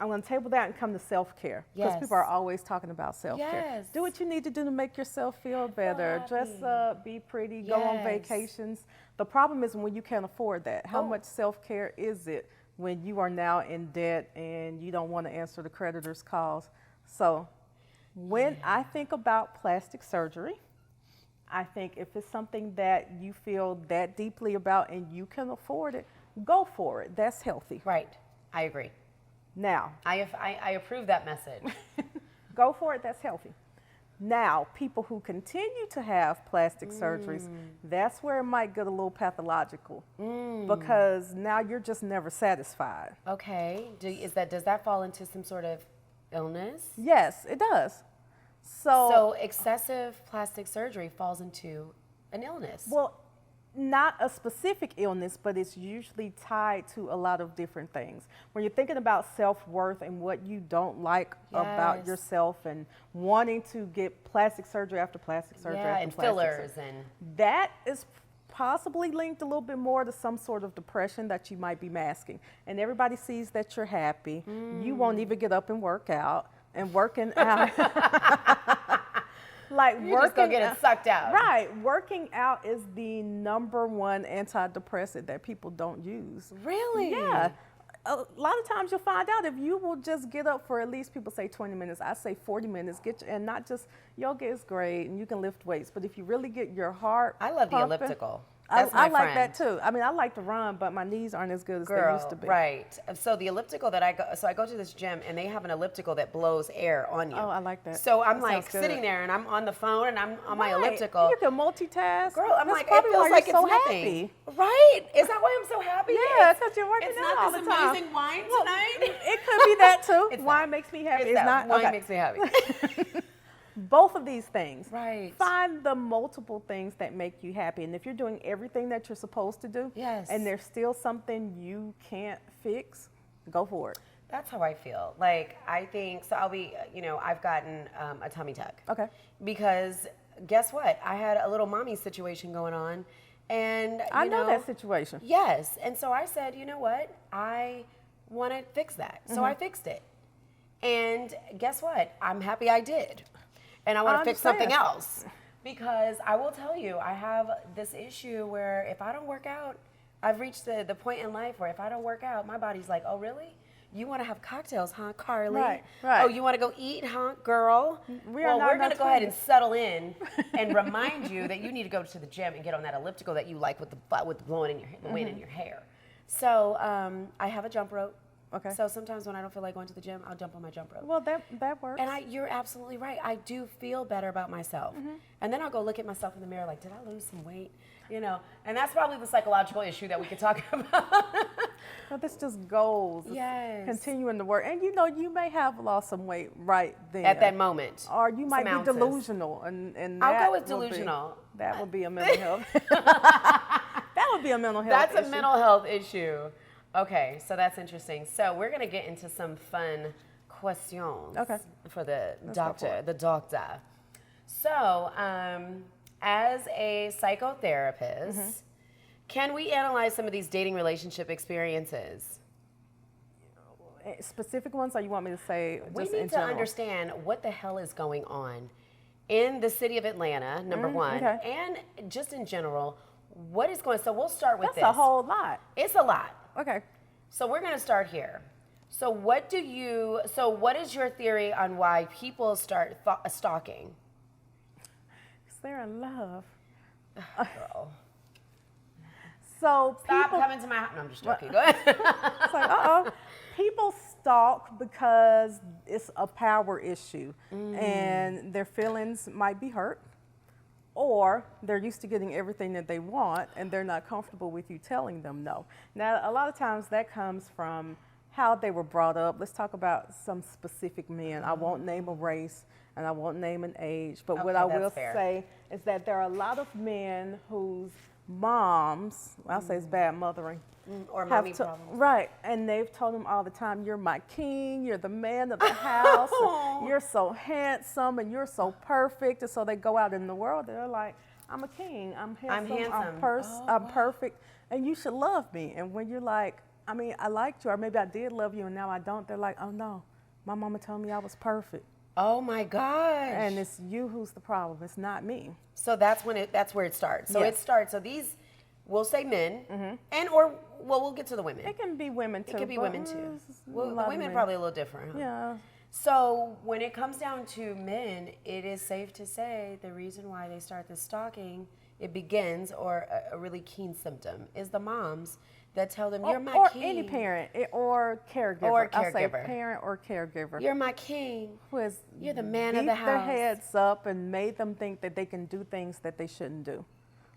B: I'm going to table that and come to self-care. Because
A: Yes.
B: people are always talking about self-care.
A: Yes.
B: Do what you need to do to make yourself feel better. Dress
A: happy.
B: up, be pretty, go on
A: Yes.
B: vacations. The problem is when you can't afford that. How
A: Oh.
B: much self-care is it when you are now in debt and you don't want to answer the creditor's calls? So when I think about plastic surgery, I think if it's something that you feel that deeply about and you can afford it, go for it. That's healthy.
A: Right. I agree.
B: Now,
A: I approve that message.
B: go for it, that's healthy. Now, people who continue to have plastic surgeries, that's where it might get a little pathological because now you're just never satisfied.
A: Okay. Does that fall into some sort of illness?
B: Yes, it does.
A: So excessive plastic surgery falls into an illness.
B: Well, not a specific illness, but it's usually tied to a lot of different things. When you're thinking about self-worth and what you don't like about
A: Yes.
B: yourself and wanting to get plastic surgery after plastic surgery
A: yeah,
B: after
A: and
B: plastic
A: fillers
B: surgery,
A: and
B: that is possibly linked a little bit more to some sort of depression that you might be masking. And everybody sees that you're happy. You won't even get up and work out. And working out, like
A: you're just gonna
B: working
A: get it sucked out.
B: Right, working out is the #1 antidepressant that people don't use.
A: Really?
B: Yeah. A lot of times you'll find out if you will just get up for at least, people say 20 minutes, I say 40 minutes, and not just, yoga is great and you can lift weights, but if you really get your heart
A: I love the
B: pumping,
A: elliptical. That's
B: I
A: my
B: like
A: friend.
B: that too. I mean, I like to run, but my knees aren't as good as they used to be.
A: Right. So the elliptical that I go to this gym and they have an elliptical that blows air on you.
B: Oh, I like that.
A: So I'm
B: That
A: like
B: sounds good.
A: sitting there and I'm on the phone and I'm on my
B: Right.
A: elliptical.
B: You can multitask.
A: Girl, I'm
B: That's
A: like, it
B: probably
A: feels
B: why
A: like
B: you're
A: it's
B: so
A: nothing.
B: happy.
A: Right? Is that why I'm so happy?
B: Yeah, because you're working
A: It's
B: out
A: not
B: all
A: this
B: the time.
A: amazing wine
B: Well,
A: tonight.
B: It could be that too.
A: It's
B: Wine
A: that.
B: makes me happy.
A: It's
B: It's
A: that.
B: not.
A: Wine
B: Okay.
A: makes me happy.
B: Both of these things.
A: Right.
B: Find the multiple things that make you happy. And if you're doing everything that you're supposed to do,
A: Yes.
B: and there's still something you can't fix, go for it.
A: That's how I feel. Like, I think, so I'll be, I've gotten a tummy tuck.
B: Okay.
A: Because guess what? I had a little mommy situation going on. And,
B: I know that situation.
A: Yes. And so I said, you know what? I want to fix that. So I fixed it. And guess what? I'm happy I did. And I want to fix something else. Because I will tell you, I have this issue where if I don't work out, I've reached the point in life where if I don't work out, my body's like, oh, really? You want to have cocktails, huh, Carly?
B: Right.
A: Oh, you want to go eat, huh, girl? Well, we're going to go ahead and settle in and remind you that you need to go to the gym and get on that elliptical that you like with the blowing in the wind in your hair. So I have a jump rope.
B: Okay.
A: So sometimes when I don't feel like going to the gym, I'll jump on my jump rope.
B: Well, that works.
A: And you're absolutely right. I do feel better about myself. And then I'll go look at myself in the mirror like, did I lose some weight? And that's probably the psychological issue that we could talk about.
B: Well, this just goes.
A: Yes.
B: Continuing to work. And you may have lost some weight right then.
A: At that moment.
B: Or you might
A: Some
B: be
A: ounces.
B: delusional. And
A: I'll go with
B: that would
A: delusional.
B: That would be a mental health. That would be a mental health
A: That's
B: issue.
A: a mental health issue. Okay, so that's interesting. So we're going to get into some fun questions for the doctor. So, as a psychotherapist, can we analyze some of these dating relationship experiences?
B: Specific ones, or you want me to say
A: We
B: just
A: need
B: in
A: to
B: general?
A: understand what the hell is going on in the city of Atlanta, number one, and just in general, what is going on. So we'll start with this.
B: That's a whole lot.
A: It's a lot.
B: Okay.
A: So we're going to start here. So what is your theory on why people start stalking?
B: Because they're in love.
A: Girl.
B: So
A: Stop
B: people,
A: coming to my house. No, I'm just joking. Go ahead.
B: it's like, people stalk because it's a power issue and their feelings might be hurt, or they're used to getting everything that they want and they're not comfortable with you telling them no. Now, a lot of times that comes from how they were brought up. Let's talk about some specific men. I won't name a race and I won't name an age, but what I will say is that there are a lot of men whose moms, I'll say it's bad mothering,
A: or mommy problems.
B: Right, and they've told them all the time, you're my king, you're the man of the house, you're so handsome and you're so perfect. And so they go out in the world, they're like, I'm a king, I'm handsome, I'm perfect, and you should love me. And when you're like, I mean, I liked you, or maybe I did love you and now I don't, they're like, oh no, my mama told me I was perfect.
A: Oh my gosh.
B: And it's you who's the problem, it's not me.
A: So that's where it starts. So it starts, so these, we'll say men, we'll get to the women.
B: It can be women too.
A: It can be women too. Well, the women probably a little different, huh?
B: Yeah.
A: So when it comes down to men, it is safe to say the reason why they start this stalking, it begins, or a really keen symptom, is the moms that tell them, you're my king.
B: Or any parent, or caregiver.
A: Or caregiver.
B: I say parent or caregiver.
A: You're my king. You're the man of
B: beat
A: the house.
B: their heads up and made them think that they can do things that they shouldn't do.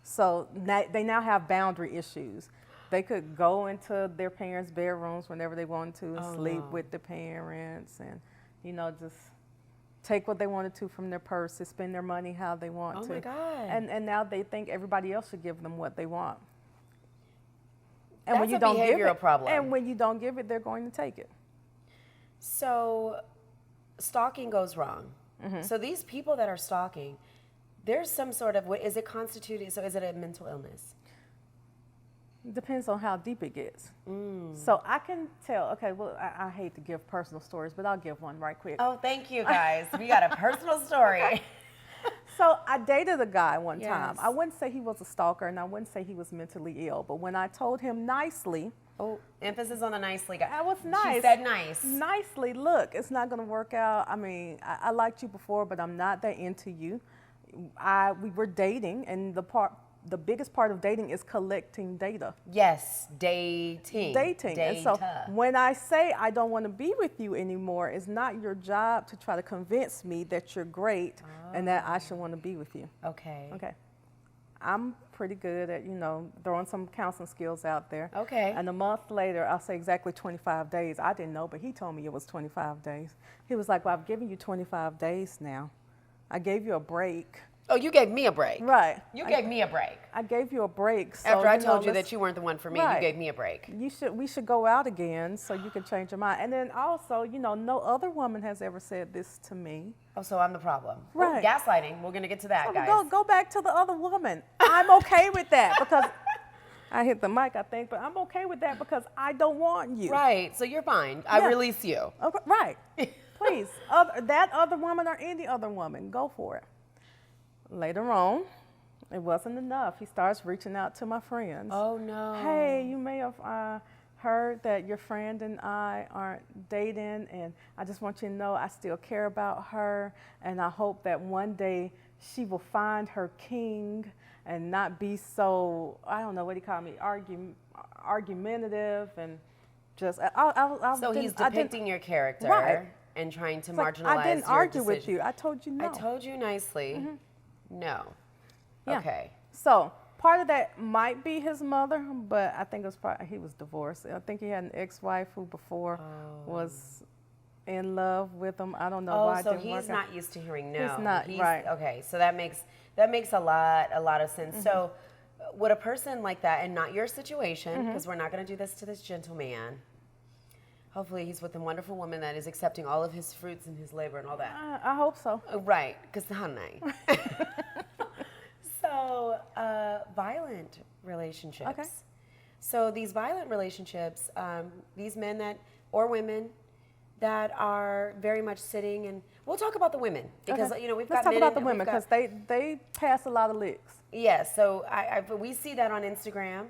B: So they now have boundary issues. They could go into their parents' bedrooms whenever they wanted to and sleep with the parents and, just take what they wanted to from their purses, spend their money how they want to.
A: Oh my God.
B: And now they think everybody else should give them what they want. And
A: That's
B: when you
A: a
B: don't give
A: behavioral
B: it,
A: problem.
B: And when you don't give it, they're going to take it.
A: So stalking goes wrong. So these people that are stalking, there's some sort of, is it constituted, so is it a mental illness?
B: Depends on how deep it gets. So I can tell, I hate to give personal stories, but I'll give one right quick.
A: Oh, thank you guys. We got a personal story.
B: So I dated a guy one time. I wouldn't say he was a stalker and I wouldn't say he was mentally ill, but when I told him nicely.
A: Oh, emphasis on the nicely. Guy.
B: I was nice.
A: She said nice.
B: Nicely, look, it's not going to work out. I mean, I liked you before, but I'm not that into you. We were dating, and the biggest part of dating is collecting data.
A: Yes, dating.
B: And so when I say I don't want to be with you anymore, it's not your job to try to convince me that you're great and that I should want to be with you.
A: Okay.
B: I'm pretty good at, throwing some counseling skills out there.
A: Okay.
B: And a month later, I'll say exactly 25 days. I didn't know, but he told me it was 25 days. He was like, well, I've given you 25 days now. I gave you a break.
A: Oh, you gave me a break.
B: Right.
A: You gave me a break.
B: I gave you a break. So,
A: After I
B: know,
A: told you that you weren't the one for me, you
B: Right.
A: gave me a break.
B: We should go out again so you can change your mind. And then also, no other woman has ever said this to me.
A: Oh, so I'm the problem.
B: Right.
A: Ooh, gaslighting. We're going to get to that,
B: So
A: guys.
B: go back to the other woman. I'm okay with that because I hit the mic, I think, but I'm okay with that because I don't want you.
A: Right. So you're fine. I
B: Yeah.
A: release you.
B: Okay, right. Please, that other woman or any other woman, go for it. Later on, it wasn't enough. He starts reaching out to my friends.
A: Oh, no.
B: Hey, you may have heard that your friend and I aren't dating, and I just want you to know I still care about her, and I hope that one day she will find her king and not be so, I don't know, what do you call me, argumentative, and just,
A: So he's depicting your character
B: Right.
A: and trying to
B: It's like,
A: marginalize
B: I didn't
A: your
B: argue with
A: decision.
B: you. I told you no.
A: I told you nicely. No.
B: Yeah.
A: Okay.
B: So part of that might be his mother, but I think it was probably, he was divorced. I think he had an ex-wife who before was in love with him. I don't know why.
A: Oh,
B: it
A: so
B: didn't work
A: he's
B: out.
A: not used to hearing no.
B: He's not, right.
A: Okay, so that makes a lot of sense. So would a person like that, and not your situation, because we're not going to do this to this gentleman. Hopefully he's with a wonderful woman that is accepting all of his fruits and his labor and all that.
B: I hope so.
A: Right, because honey. So, violent relationships.
B: Okay.
A: So these violent relationships, these men that, or women that are very much sitting, and we'll talk about the women because
B: Okay.
A: we've
B: Let's
A: got
B: talk
A: men
B: about the
A: and
B: women
A: we've got-
B: because they pass a lot of licks.
A: Yes, so we see that on Instagram,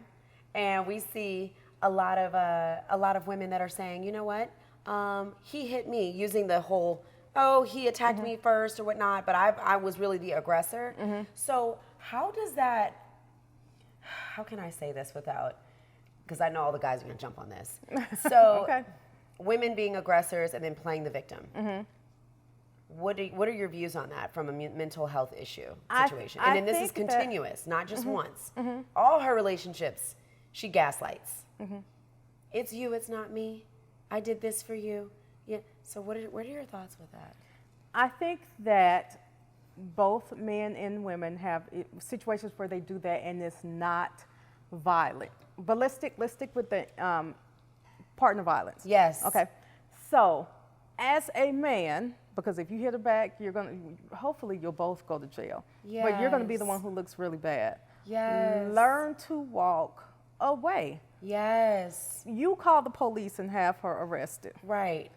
A: and we see a lot of women that are saying, you know what, he hit me, using the whole, oh, he attacked me first or whatnot, but I was really the aggressor. So how can I say this without, because I know all the guys are going to jump on this. So
B: Okay.
A: women being aggressors and then playing the victim. What are your views on that from a mental health issue situation?
B: I
A: And then this is
B: think that-
A: continuous, not just once. All her relationships, she gaslights. It's you, it's not me. I did this for you. Yeah. So what are your thoughts with that?
B: I think that both men and women have situations where they do that and it's not violent. But let's stick with the partner violence.
A: Yes.
B: Okay. So, as a man, because if you hit her back, hopefully you'll both go to jail. But you're going to be the
A: Yes.
B: one who looks really bad.
A: Yes.
B: Learn to walk away.
A: Yes.
B: You call the police and have her arrested.
A: Right.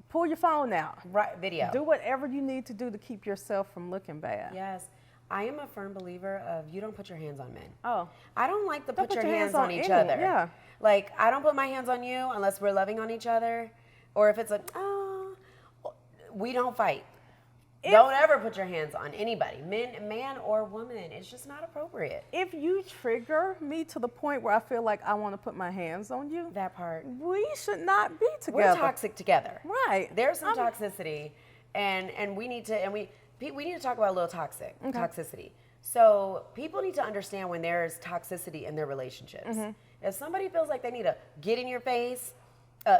B: Pull your phone out.
A: Right. Video.
B: Do whatever you need to do to keep yourself from looking bad.
A: Yes. I am a firm believer of you don't put your hands on men.
B: Oh.
A: I don't like to
B: Don't
A: put your hands on each
B: anyone,
A: other.
B: yeah.
A: Like, I don't put my hands on you unless we're loving on each other. Or if it's like, oh, we don't fight. Don't ever put your hands on anybody, man or woman. It's just not appropriate.
B: If you trigger me to the point where I feel like I want to put my hands on you,
A: That part.
B: we should not be together.
A: We're toxic together.
B: Right.
A: There's some toxicity, and we need to talk about a little toxicity. So people need to understand when there's toxicity in their relationships. If somebody feels like they need to get in your face,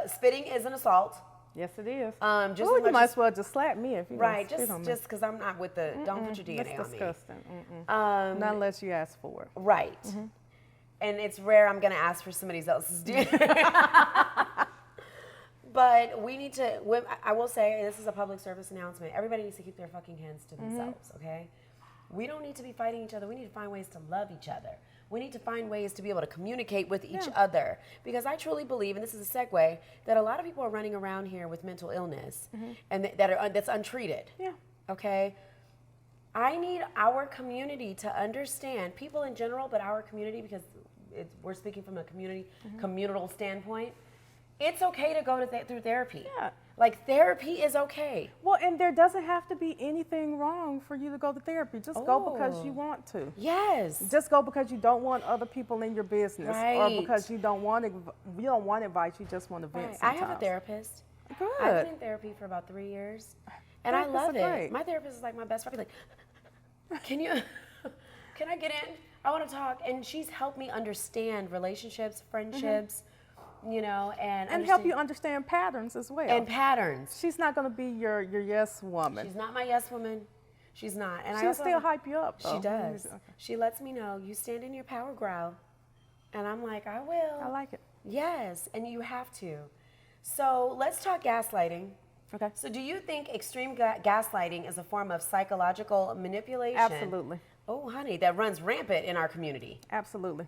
A: spitting is an assault.
B: Yes, it is.
A: Just
B: Ooh,
A: as
B: you
A: much
B: might
A: as-
B: as well just slap me if you
A: Right,
B: don't spit on me.
A: just because I'm not with the, don't put your DNA
B: That's
A: on me.
B: disgusting. Not unless you ask for it.
A: Right. And it's rare I'm going to ask for somebody else's DNA. But we need to, I will say, and this is a public service announcement, everybody needs to keep their fucking hands to themselves, okay? We don't need to be fighting each other. We need to find ways to love each other. We need to find ways to be able to communicate with each other. Because I truly believe, and this is a segue, that a lot of people are running around here with mental illness and that's untreated.
B: Yeah.
A: Okay? I need our community to understand, people in general, but our community, because we're speaking from a communal standpoint, it's okay to go through therapy.
B: Yeah.
A: Like, therapy is okay.
B: Well, and there doesn't have to be anything wrong for you to go to therapy. Just go because you want to.
A: Yes.
B: Just go because you don't want other people in your business, or
A: Right.
B: because you don't want advice. You just want to vent.
A: Right. I have a
B: sometimes.
A: therapist.
B: Good.
A: I've been in therapy for about 3 years, and I
B: Therapists
A: love
B: are
A: it.
B: great.
A: My therapist is like my best friend. Like, can I get in? I want to talk, and she's helped me understand relationships, friendships,
B: and help you understand patterns as well.
A: and patterns.
B: She's not going to be your yes woman.
A: She's not my yes woman. She's not. And
B: She'll still hype you up, though.
A: She does.
B: Okay.
A: She lets me know, you stand in your power, growl. And I'm like, I will.
B: I like it.
A: Yes, and you have to. So let's talk gaslighting.
B: Okay.
A: So do you think extreme gaslighting is a form of psychological manipulation?
B: Absolutely.
A: Oh, honey, that runs rampant in our community.
B: Absolutely.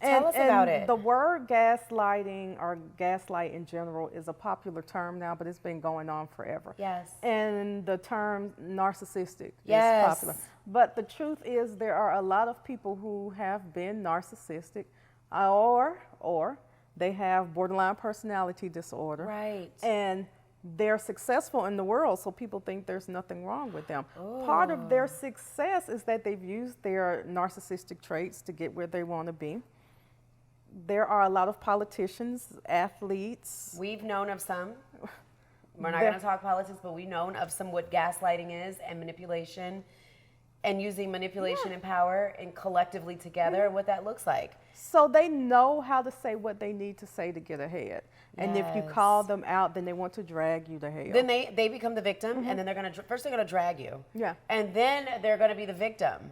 A: Tell us about it.
B: The word gaslighting or gaslight in general is a popular term now, but it's been going on forever.
A: Yes.
B: And the term narcissistic
A: Yes.
B: is popular. But the truth is there are a lot of people who have been narcissistic or they have borderline personality disorder.
A: Right.
B: And they're successful in the world, so people think there's nothing wrong with them. Part of their success is that they've used their narcissistic traits to get where they want to be. There are a lot of politicians, athletes.
A: We've known of some. We're not going to talk politics, but we've known of some what gaslighting is and manipulation and using manipulation and power and collectively together and what that looks like.
B: So they know how to say what they need to say to get ahead. And if you call them out, then they want to drag you to hell.
A: Then they become the victim, and then they're going to, first they're going to drag you.
B: Yeah.
A: And then they're going to be the victim.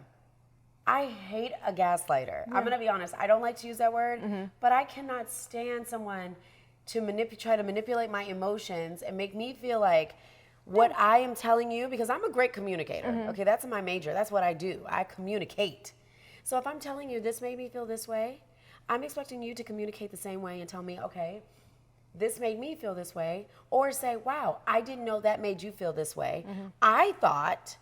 A: I hate a gaslighter. I'm going to be honest. I don't like to use that word, but I cannot stand someone to try to manipulate my emotions and make me feel like what I am telling you, because I'm a great communicator. Okay, that's my major. That's what I do. I communicate. So if I'm telling you this made me feel this way, I'm expecting you to communicate the same way and tell me, okay, this made me feel this way, or say, wow, I didn't know that made you feel this way. I thought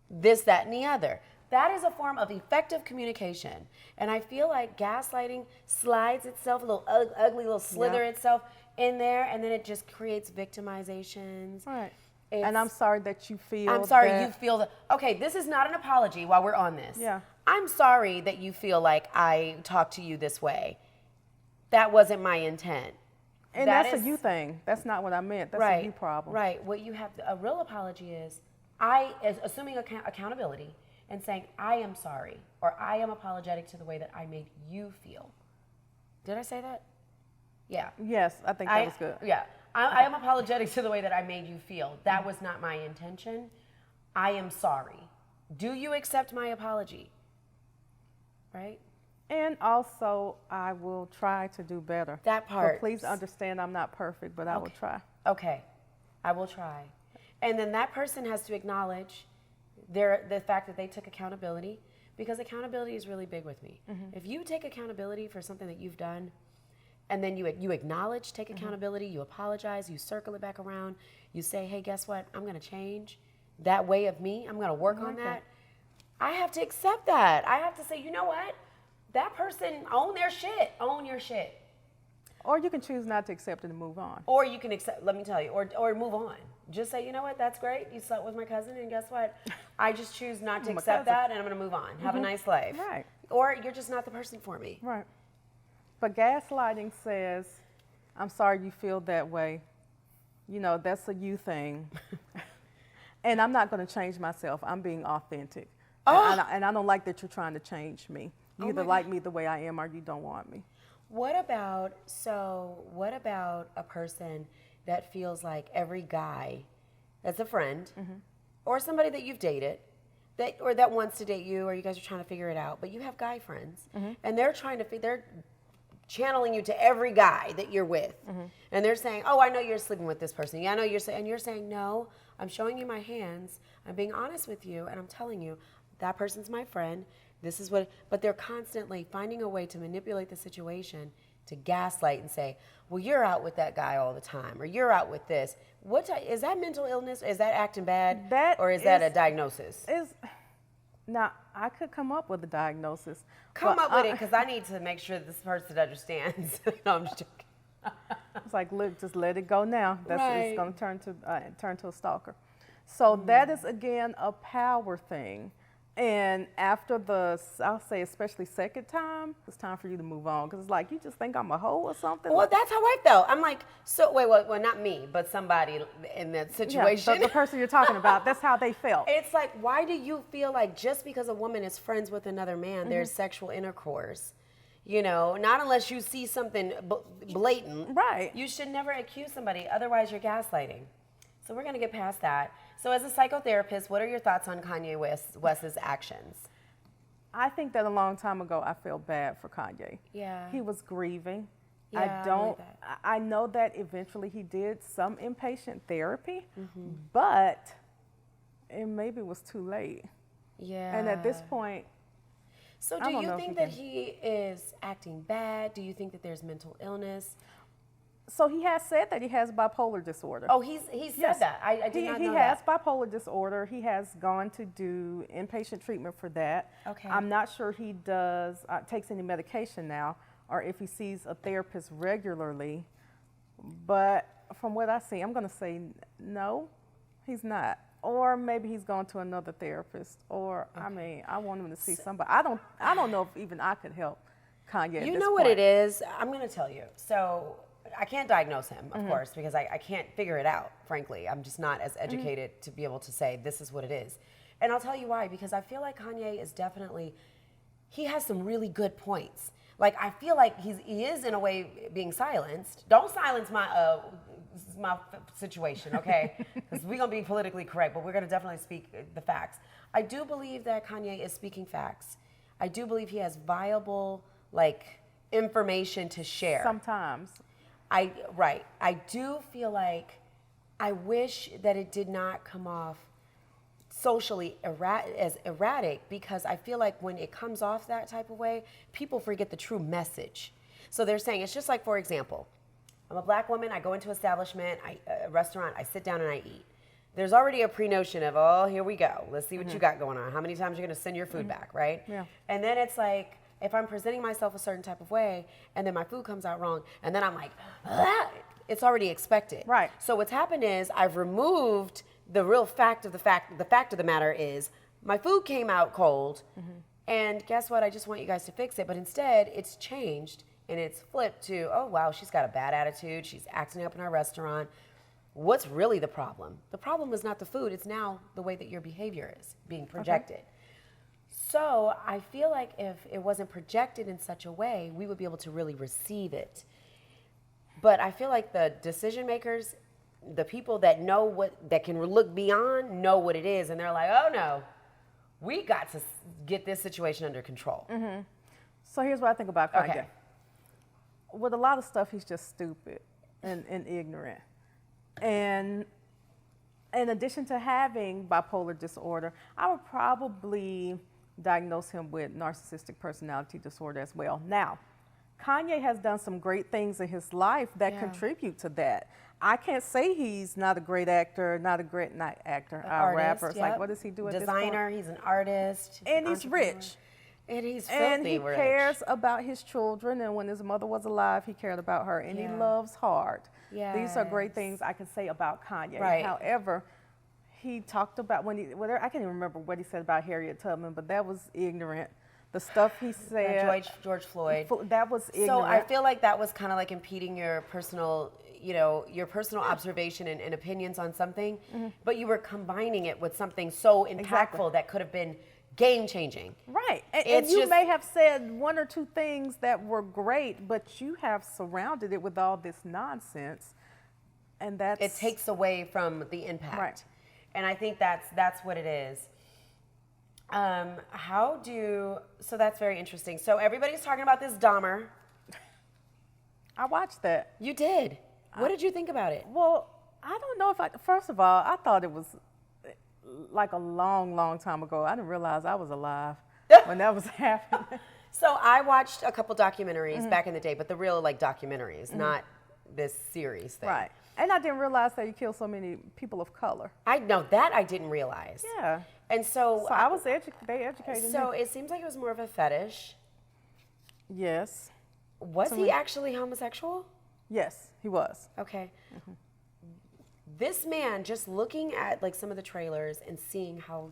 A: this, that, and the other. That is a form of effective communication. And I feel like gaslighting slides itself, a little ugly little slither itself in there, and then it just creates victimizations.
B: Right. And I'm sorry that you feel
A: I'm sorry you feel that. Okay, this is not an apology while we're on this.
B: Yeah.
A: I'm sorry that you feel like I talked to you this way. That wasn't my intent.
B: And that's a you thing. That's not what I meant. That's a you problem.
A: Right. What you have, a real apology is assuming accountability and saying, I am sorry, or I am apologetic to the way that I made you feel. Did I say that? Yeah.
B: Yes, I think that was good.
A: Yeah. I am apologetic to the way that I made you feel. That was not my intention. I am sorry. Do you accept my apology? Right?
B: And also, I will try to do better.
A: That part.
B: But please understand I'm not perfect, but I will try.
A: Okay. I will try. And then that person has to acknowledge the fact that they took accountability, because accountability is really big with me. If you take accountability for something that you've done, and then you acknowledge, take accountability, you apologize, you circle it back around, you say, hey, guess what? I'm going to change that way of me. I'm going to work on that. I have to accept that. I have to say, you know what? That person, own their shit. Own your shit.
B: Or you can choose not to accept it and move on.
A: Or you can accept, let me tell you, or move on. Just say, you know what, that's great. You slept with my cousin, and guess what? I just choose not to accept that, and I'm going to move on. Have a nice life.
B: Right.
A: Or you're just not the person for me.
B: Right. But gaslighting says, I'm sorry you feel that way. You know, that's a you thing. And I'm not going to change myself. I'm being authentic. And I don't like that you're trying to change me. You either like me the way I am or you don't want me.
A: What about a person that feels like every guy that's a friend or somebody that you've dated that wants to date you, or you guys are trying to figure it out, but you have guy friends and they're channeling you to every guy that you're with, and they're saying, oh, I know you're sleeping with this person. Yeah, I know you're saying, and you're saying, no, I'm showing you my hands. I'm being honest with you, and I'm telling you that person's my friend. This is what, but they're constantly finding a way to manipulate the situation, to gaslight and say, well, you're out with that guy all the time, or you're out with this. Is that mental illness? Is that acting bad? Or is that a diagnosis?
B: Now, I could come up with a diagnosis.
A: Come up with it, because I need to make sure this person understands. No, I'm just joking.
B: It's like, look, just let it go now. It's going to turn to a stalker. So that is, again, a power thing. And after I'll say especially second time, it's time for you to move on. Because it's like, you just think I'm a hoe or something?
A: Well, that's how I felt. I'm like, so, wait, well, not me, but somebody in that situation.
B: Yeah, the person you're talking about, that's how they felt.
A: It's like, why do you feel like just because a woman is friends with another man, there's sexual intercourse? You know, not unless you see something blatant.
B: Right.
A: You should never accuse somebody. Otherwise, you're gaslighting. So we're going to get past that. So as a psychotherapist, what are your thoughts on Kanye West's actions?
B: I think that a long time ago, I felt bad for Kanye.
A: Yeah.
B: He was grieving.
A: Yeah,
B: I don't,
A: believe that.
B: I know that eventually he did some inpatient therapy, but it maybe was too late.
A: Yeah.
B: And at this point,
A: So
B: I
A: do
B: don't
A: you
B: know if
A: think
B: you
A: that
B: can-
A: he is acting bad? Do you think that there's mental illness?
B: so he has said that he has bipolar disorder.
A: Oh, he said
B: Yes.
A: that. I did not know
B: He has
A: that.
B: bipolar disorder. He has gone to do inpatient treatment for that.
A: Okay.
B: I'm not sure he does takes any medication now, or if he sees a therapist regularly. But from what I see, I'm going to say no, he's not. Or maybe he's gone to another therapist. Or I mean, I want him to see somebody. I don't know if even I could help Kanye.
A: You know what it is? I'm going to tell you. So I can't diagnose him, of course, because I can't figure it out, frankly. I'm just not as educated to be able to say this is what it is. And I'll tell you why, because I feel like Kanye is definitely, he has some really good points. Like, I feel like he is, in a way, being silenced. Don't silence my situation, okay? Because we're going to be politically correct, but we're going to definitely speak the facts. I do believe that Kanye is speaking facts. I do believe he has viable, information to share.
B: Sometimes.
A: Right. I do feel like I wish that it did not come off socially as erratic, because I feel like when it comes off that type of way, people forget the true message. So they're saying, it's just like, for example, I'm a black woman, I go into establishment, a restaurant, I sit down and I eat. There's already a pre-notion of, oh, here we go. Let's see what you got going on. How many times you're going to send your food back, right?
B: Yeah.
A: And then it's like, if I'm presenting myself a certain type of way and then my food comes out wrong and then I'm like, ah, it's already expected.
B: Right.
A: So what's happened is I've removed the real fact of the fact of the matter is my food came out cold, and guess what? I just want you guys to fix it. But instead, it's changed and it's flipped to, oh, wow, she's got a bad attitude. She's acting up in our restaurant. What's really the problem? The problem is not the food. It's now the way that your behavior is being projected. So I feel like if it wasn't projected in such a way, we would be able to really receive it. But I feel like the decision makers, the people that know that can look beyond, know what it is, and they're like, oh no, we got to get this situation under control.
B: So here's what I think about Kanye.
A: Okay.
B: With a lot of stuff, he's just stupid and ignorant. And in addition to having bipolar disorder, I would probably diagnose him with narcissistic personality disorder as well. Now, Kanye has done some great things in his life that contribute to that. I can't say he's not a great actor, not a great rapper. It's like, what does he do at this point?
A: Designer, he's an artist.
B: And he's rich.
A: And he's
B: And
A: filthy
B: he
A: rich.
B: cares about his children, and when his mother was alive, he cared about her, and he loves hard. These are great things I can say about Kanye.
A: Right.
B: However, he talked about I can't even remember what he said about Harriet Tubman, but that was ignorant. The stuff he said,
A: George Floyd.
B: that was ignorant.
A: So I feel like that was kind of like impeding your personal, your personal observation and opinions on something, but you were combining it with something so impactful
B: Exactly.
A: that could have been game changing.
B: Right. And
A: It's
B: you
A: just-
B: may have said one or two things that were great, but you have surrounded it with all this nonsense. And that's
A: It takes away from the impact.
B: Right.
A: And I think that's what it is. So that's very interesting. So everybody's talking about this Dahmer.
B: I watched that.
A: You did. What did you think about it?
B: Well, I don't know first of all, I thought it was like a long, long time ago. I didn't realize I was alive when that was happening.
A: So I watched a couple documentaries back in the day, but the real documentaries, not this series thing.
B: Right. And I didn't realize that he killed so many people of color.
A: I know that I didn't realize.
B: Yeah.
A: And so
B: So I was they educated
A: So
B: me.
A: it seems like it was more of a fetish.
B: Yes.
A: Was he actually homosexual?
B: Yes, he was.
A: Okay. This man, just looking at some of the trailers and seeing how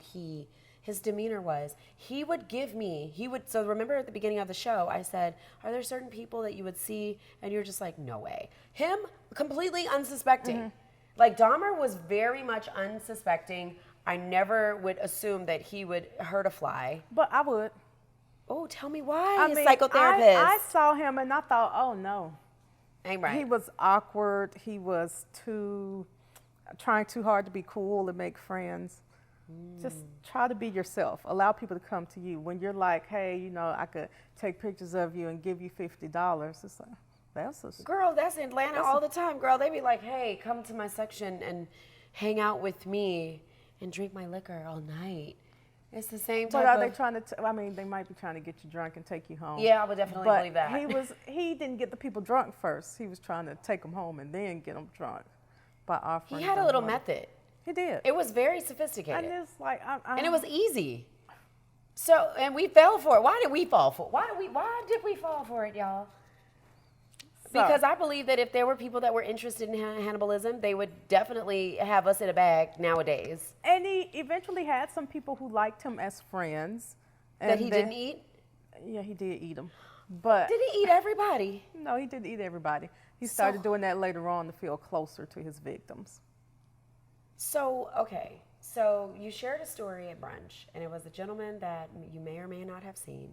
A: his demeanor was, so remember at the beginning of the show, I said, are there certain people that you would see and you're just like, no way. Him, completely unsuspecting. Like Dahmer was very much unsuspecting. I never would assume that he would hurt a fly.
B: But I would.
A: Oh, tell me why,
B: I mean,
A: psychotherapist.
B: I saw him and I thought, oh no.
A: Ain't right.
B: He was awkward. He was too trying too hard to be cool and make friends. Just try to be yourself. Allow people to come to you. When you're like, hey, you know, I could take pictures of you and give you $50. It's like,
A: Girl, that's in Atlanta all the time, girl. They be like, hey, come to my section and hang out with me and drink my liquor all night. It's the same type
B: But are
A: of...
B: they trying to, I mean, they might be trying to get you drunk and take you home.
A: Yeah, I would definitely
B: But
A: believe that.
B: he didn't get the people drunk first. He was trying to take them home and then get them drunk by offering.
A: He had a
B: them
A: little
B: money.
A: method.
B: He did.
A: It was very sophisticated.
B: And it's like,
A: and it was easy. So, and we fell for it. Why did we fall for it? Why did we fall for it, y'all? Because I believe that if there were people that were interested in cannibalism, they would definitely have us in a bag nowadays.
B: And he eventually had some people who liked him as friends.
A: That he didn't eat?
B: Yeah, he did eat them. But
A: did he eat everybody?
B: No, he didn't eat everybody. He started doing that later on to feel closer to his victims.
A: So, okay. So you shared a story at brunch, and it was a gentleman that you may or may not have seen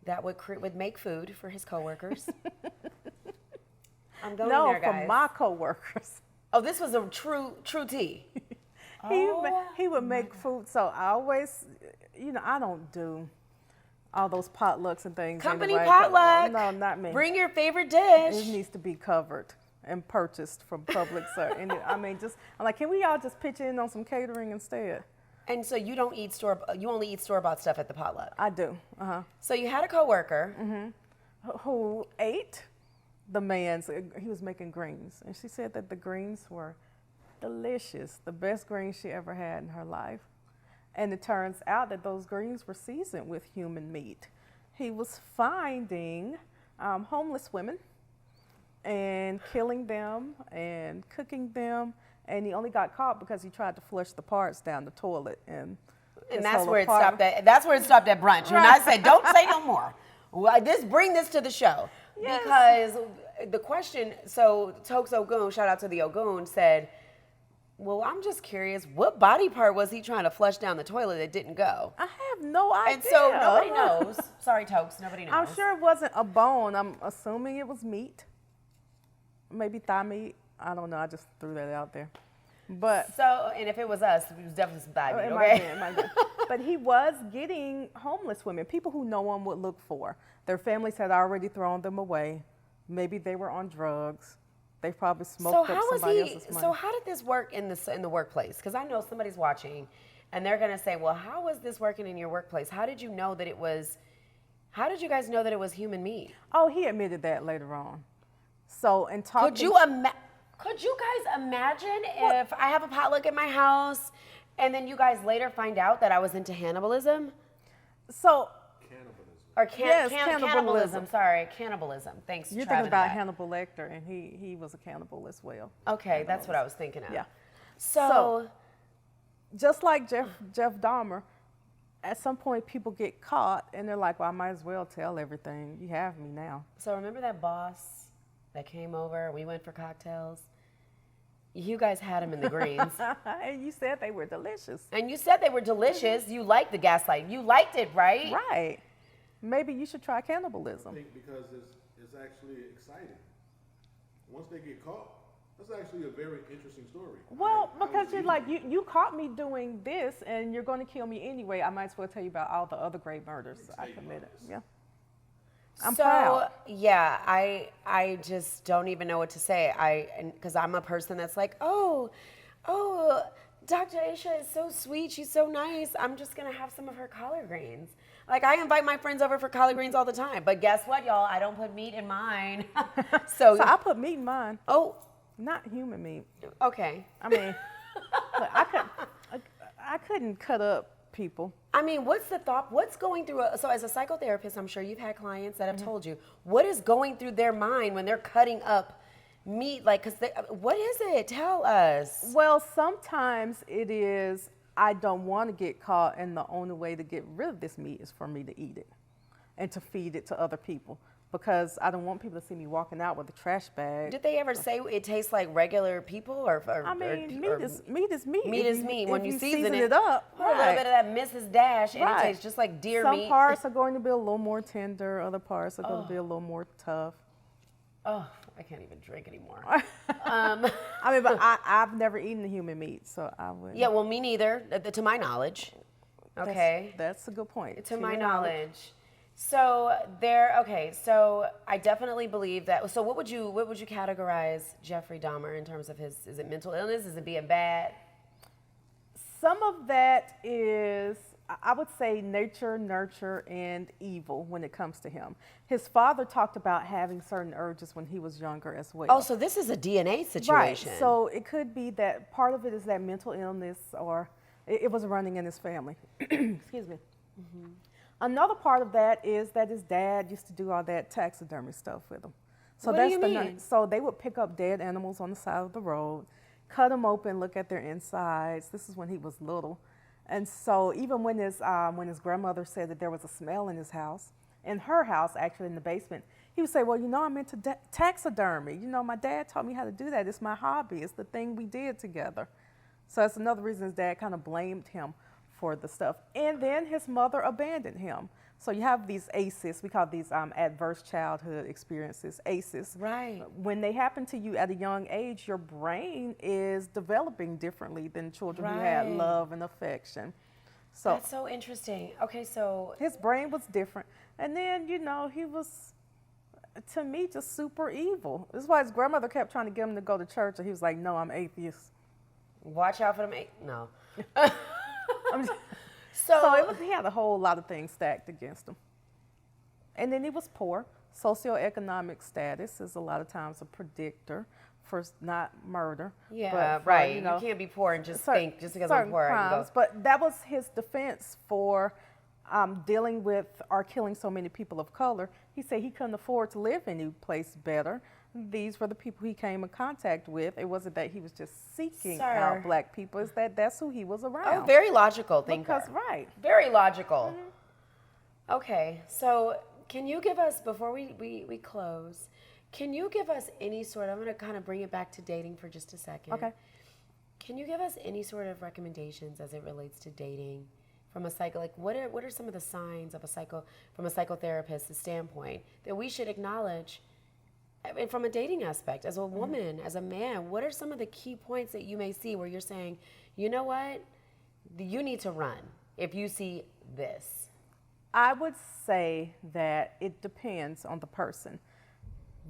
A: that would make food for his coworkers. I'm going there, guys.
B: For my coworkers.
A: Oh, this was a true tea.
B: He would make food, so I always, you know, I don't do all those potlucks and things.
A: Company
B: anyway,
A: potluck.
B: No, not me.
A: Bring your favorite dish.
B: It needs to be covered and purchased from Publix. And I mean, I'm like, can we all just pitch in on some catering instead?
A: And so you don't eat you only eat store-bought stuff at the potluck?
B: I do.
A: So you had a coworker
B: who ate the man's, he was making greens. And she said that the greens were delicious, the best greens she ever had in her life. And it turns out that those greens were seasoned with human meat. He was finding homeless women and killing them and cooking them. And he only got caught because he tried to flush the parts down the toilet. And
A: that's where it stopped at. That's where it stopped at brunch. Right. And I said, don't say no more. Bring this to the show. Yes. Because the question, so Tokes Ogun, shout out to the Ogun, said, well, I'm just curious, what body part was he trying to flush down the toilet that didn't go?
B: I have no idea.
A: And so nobody knows. Sorry, Tokes, nobody knows.
B: I'm sure it wasn't a bone. I'm assuming it was meat. Maybe thigh meat. I don't know. I just threw that out there. But
A: so, and if it was us, it was definitely some thigh meat,
B: okay? It might be. But he was getting homeless women, people who no one would look for. Their families had already thrown them away. Maybe they were on drugs. They probably smoked up somebody else's money.
A: So how did this work in the workplace? Because I know somebody's watching, and they're going to say, well, how was this working in your workplace? How did you know that it was, how did you guys know that it was human meat?
B: Oh, he admitted that later on. So, in talking...
A: Could you guys imagine if I have a potluck at my house, and then you guys later find out that I was into cannibalism?
B: So...
A: Cannibalism. Sorry, cannibalism. Thanks.
B: You're thinking about Hannibal Lecter, and he was a cannibal as well.
A: Okay, that's what I was thinking of.
B: Yeah.
A: So
B: just like Jeff Dahmer, at some point people get caught, and they're like, "Well, I might as well tell everything. You have me now."
A: So remember that boss that came over? We went for cocktails. You guys had them in the greens.
B: And you said they were delicious.
A: You liked the gaslight. You liked it, right?
B: Right. Maybe you should try cannibalism.
C: I think because it's actually exciting. Once they get caught, that's actually a very interesting story.
B: Well, because you're like, you caught me doing this, and you're going to kill me anyway. I might as well tell you about all the other great murders I committed. Yeah. I'm proud.
A: Yeah, I just don't even know what to say. Because I'm a person that's like, oh, Dr. Asha is so sweet. She's so nice. I'm just going to have some of her collard greens. Like, I invite my friends over for collard greens all the time. But guess what, y'all? I don't put meat in mine. So
B: I put meat in mine.
A: Oh.
B: Not human meat.
A: Okay.
B: I mean, look, I couldn't cut up people.
A: I mean, what's the thought? What's going through? So as a psychotherapist, I'm sure you've had clients that have told you, what is going through their mind when they're cutting up meat? Like, what is it? Tell us.
B: Well, sometimes it is, I don't want to get caught, and the only way to get rid of this meat is for me to eat it and to feed it to other people, because I don't want people to see me walking out with a trash bag.
A: Did they ever say it tastes like regular people?
B: I mean, meat is meat.
A: Meat is meat. When you season
B: it up,
A: a little bit of that Mrs. Dash, and it tastes just like deer meat.
B: Some parts are going to be a little more tender. Other parts are going to be a little more tough.
A: Oh, I can't even drink anymore.
B: I mean, but I've never eaten the human meat, so I would.
A: Yeah, well, me neither, to my knowledge. Okay.
B: That's a good point.
A: To my knowledge. So so I definitely believe that. So what would you categorize Jeffrey Dahmer in terms of is it mental illness? Is it being bad?
B: Some of that is, I would say, nature, nurture, and evil when it comes to him. His father talked about having certain urges when he was younger as well.
A: Oh, so this is a DNA situation.
B: Right. So it could be that part of it is that mental illness, or it was running in his family. Excuse me. Mm-hmm. Another part of that is that his dad used to do all that taxidermy stuff with him. So
A: what do you mean?
B: So they would pick up dead animals on the side of the road, cut them open, look at their insides. This is when he was little. And so even when his grandmother said that there was a smell in his house, in her house, actually in the basement, he would say, well, I'm into taxidermy. My dad taught me how to do that. It's my hobby. It's the thing we did together. So that's another reason his dad kind of blamed him for the stuff. And then his mother abandoned him. So you have these ACEs. We call these adverse childhood experiences, ACEs.
A: Right.
B: When they happen to you at a young age, your brain is developing differently than children who had love and affection. So
A: that's so interesting. Okay, so
B: his brain was different. And then, he was, to me, just super evil. This is why his grandmother kept trying to get him to go to church, and he was like, no, I'm atheist.
A: Watch out for them. No.
B: So he had a whole lot of things stacked against him. And then he was poor. Socioeconomic status is a lot of times a predictor for not murder.
A: Yeah,
B: but for,
A: right. You can't be poor and just think, just because I'm poor, I can go.
B: But that was his defense for dealing with or killing so many people of color. He said he couldn't afford to live any place better. These were the people he came in contact with. It wasn't that he was just seeking out black people. It's that's who he was around.
A: Oh, very logical thinker.
B: Right.
A: Very logical. Mm-hmm. Okay, so can you give us, before we close, can you give us any sort of, I'm going to kind of bring it back to dating for just a second.
B: Okay.
A: Can you give us any sort of recommendations as it relates to dating from a what are some of the signs of from a psychotherapist's standpoint that we should acknowledge? And from a dating aspect, as a woman, as a man, what are some of the key points that you may see where you're saying, you know what, you need to run if you see this?
B: I would say that it depends on the person.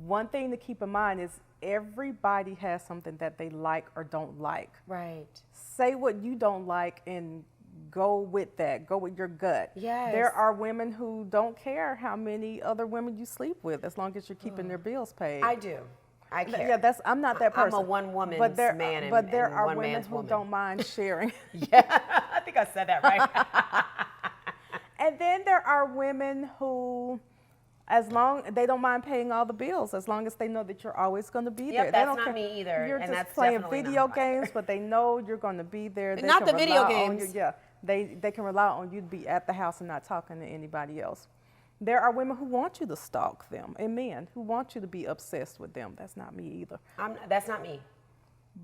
B: One thing to keep in mind is everybody has something that they like or don't like.
A: Right.
B: Say what you don't like and go with that. Go with your gut.
A: Yes.
B: There are women who don't care how many other women you sleep with as long as you're keeping their bills paid.
A: I do. I care.
B: Yeah, I'm not that person.
A: I'm a one-woman man
B: but there
A: and
B: are
A: one
B: women
A: man's
B: who
A: woman.
B: don't mind sharing.
A: Yeah, I think I said that right.
B: And then there are women who, they don't mind paying all the bills as long as they know that you're always going to be there.
A: Yep,
B: they
A: that's
B: don't
A: not
B: care.
A: me either.
B: You're
A: and
B: just
A: that's
B: playing
A: definitely
B: video
A: not
B: games, but they know you're going to be there. They
A: not
B: can
A: the video
B: rely on
A: games.
B: you. Yeah, they can rely on you to be at the house and not talking to anybody else. There are women who want you to stalk them, and men who want you to be obsessed with them. That's not me either.
A: That's not me.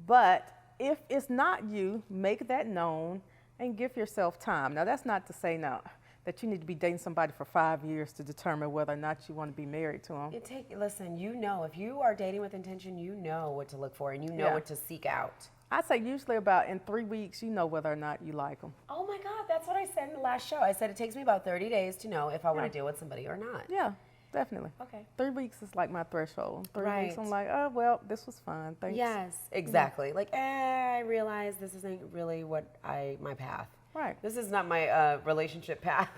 B: But if it's not you, make that known and give yourself time. Now, that's not to say now that you need to be dating somebody for 5 years to determine whether or not you want to be married to them.
A: Listen, if you are dating with intention, you know what to look for and you know what to seek out.
B: I say usually about in 3 weeks, you know whether or not you like them.
A: Oh my God, that's what I said in the last show. I said it takes me about 30 days to know if I want to deal with somebody or not.
B: Yeah, definitely.
A: Okay.
B: 3 weeks is like my threshold. 3
A: Right.
B: weeks, I'm like, oh, well, this was fun. Thanks.
A: Yes, exactly. Like, I realize this isn't really my path.
B: Right.
A: This is not my relationship path.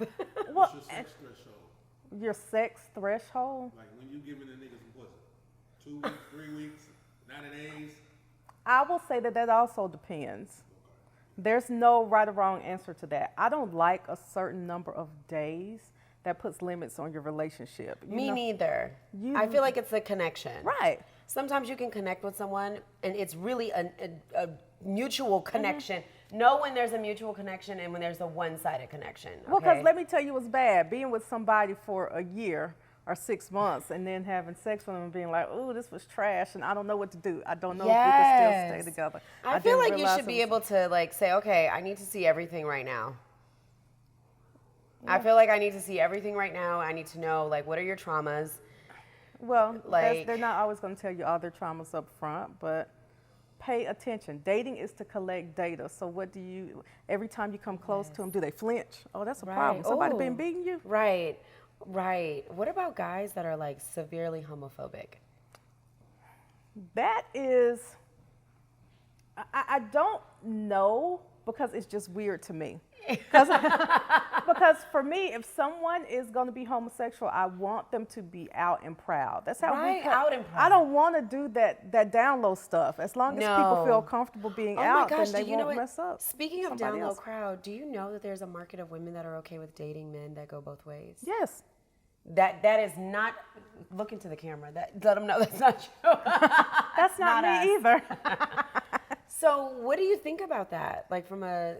C: What's your sex threshold?
B: Your sex threshold?
C: Like when you giving a nigga some pussy? 2 weeks, 3 weeks, 90 days?
B: I will say that also depends. There's no right or wrong answer to that. I don't like a certain number of days that puts limits on your relationship.
A: Me neither. I feel like it's a connection.
B: Right.
A: Sometimes you can connect with someone and it's really a mutual connection. Know when there's a mutual connection and when there's a one-sided connection. Okay?
B: Well, because let me tell you what's bad. Being with somebody for a year or 6 months and then having sex with them and being like, oh, this was trash and I don't know what to do. I don't know if we can still stay together.
A: I feel like you should be able to say, okay, I need to see everything right now. Yeah. I feel like I need to see everything right now. I need to know what are your traumas?
B: Well,
A: Like,
B: they're not always going to tell you all their traumas up front, but pay attention. Dating is to collect data. So what do you, every time you come close to them, do they flinch? Oh, that's a problem. Somebody been beating you?
A: Right. What about guys that are like severely homophobic?
B: That is, I don't know, because it's just weird to me. Because for me, if someone is going to be homosexual, I want them to be out and proud. That's how
A: Right,
B: we
A: out and proud.
B: I don't want to do that down low stuff. As long as people feel comfortable being
A: Oh
B: out,
A: my gosh,
B: then
A: do
B: they
A: you know
B: won't
A: what?
B: mess up.
A: Speaking of
B: somebody
A: down low
B: else.
A: crowd, do you know that there's a market of women that are okay with dating men that go both ways?
B: Yes.
A: That is not, look into the camera. Let them know that's not you.
B: That's not me
A: us.
B: either.
A: So what do you think about that? Like from a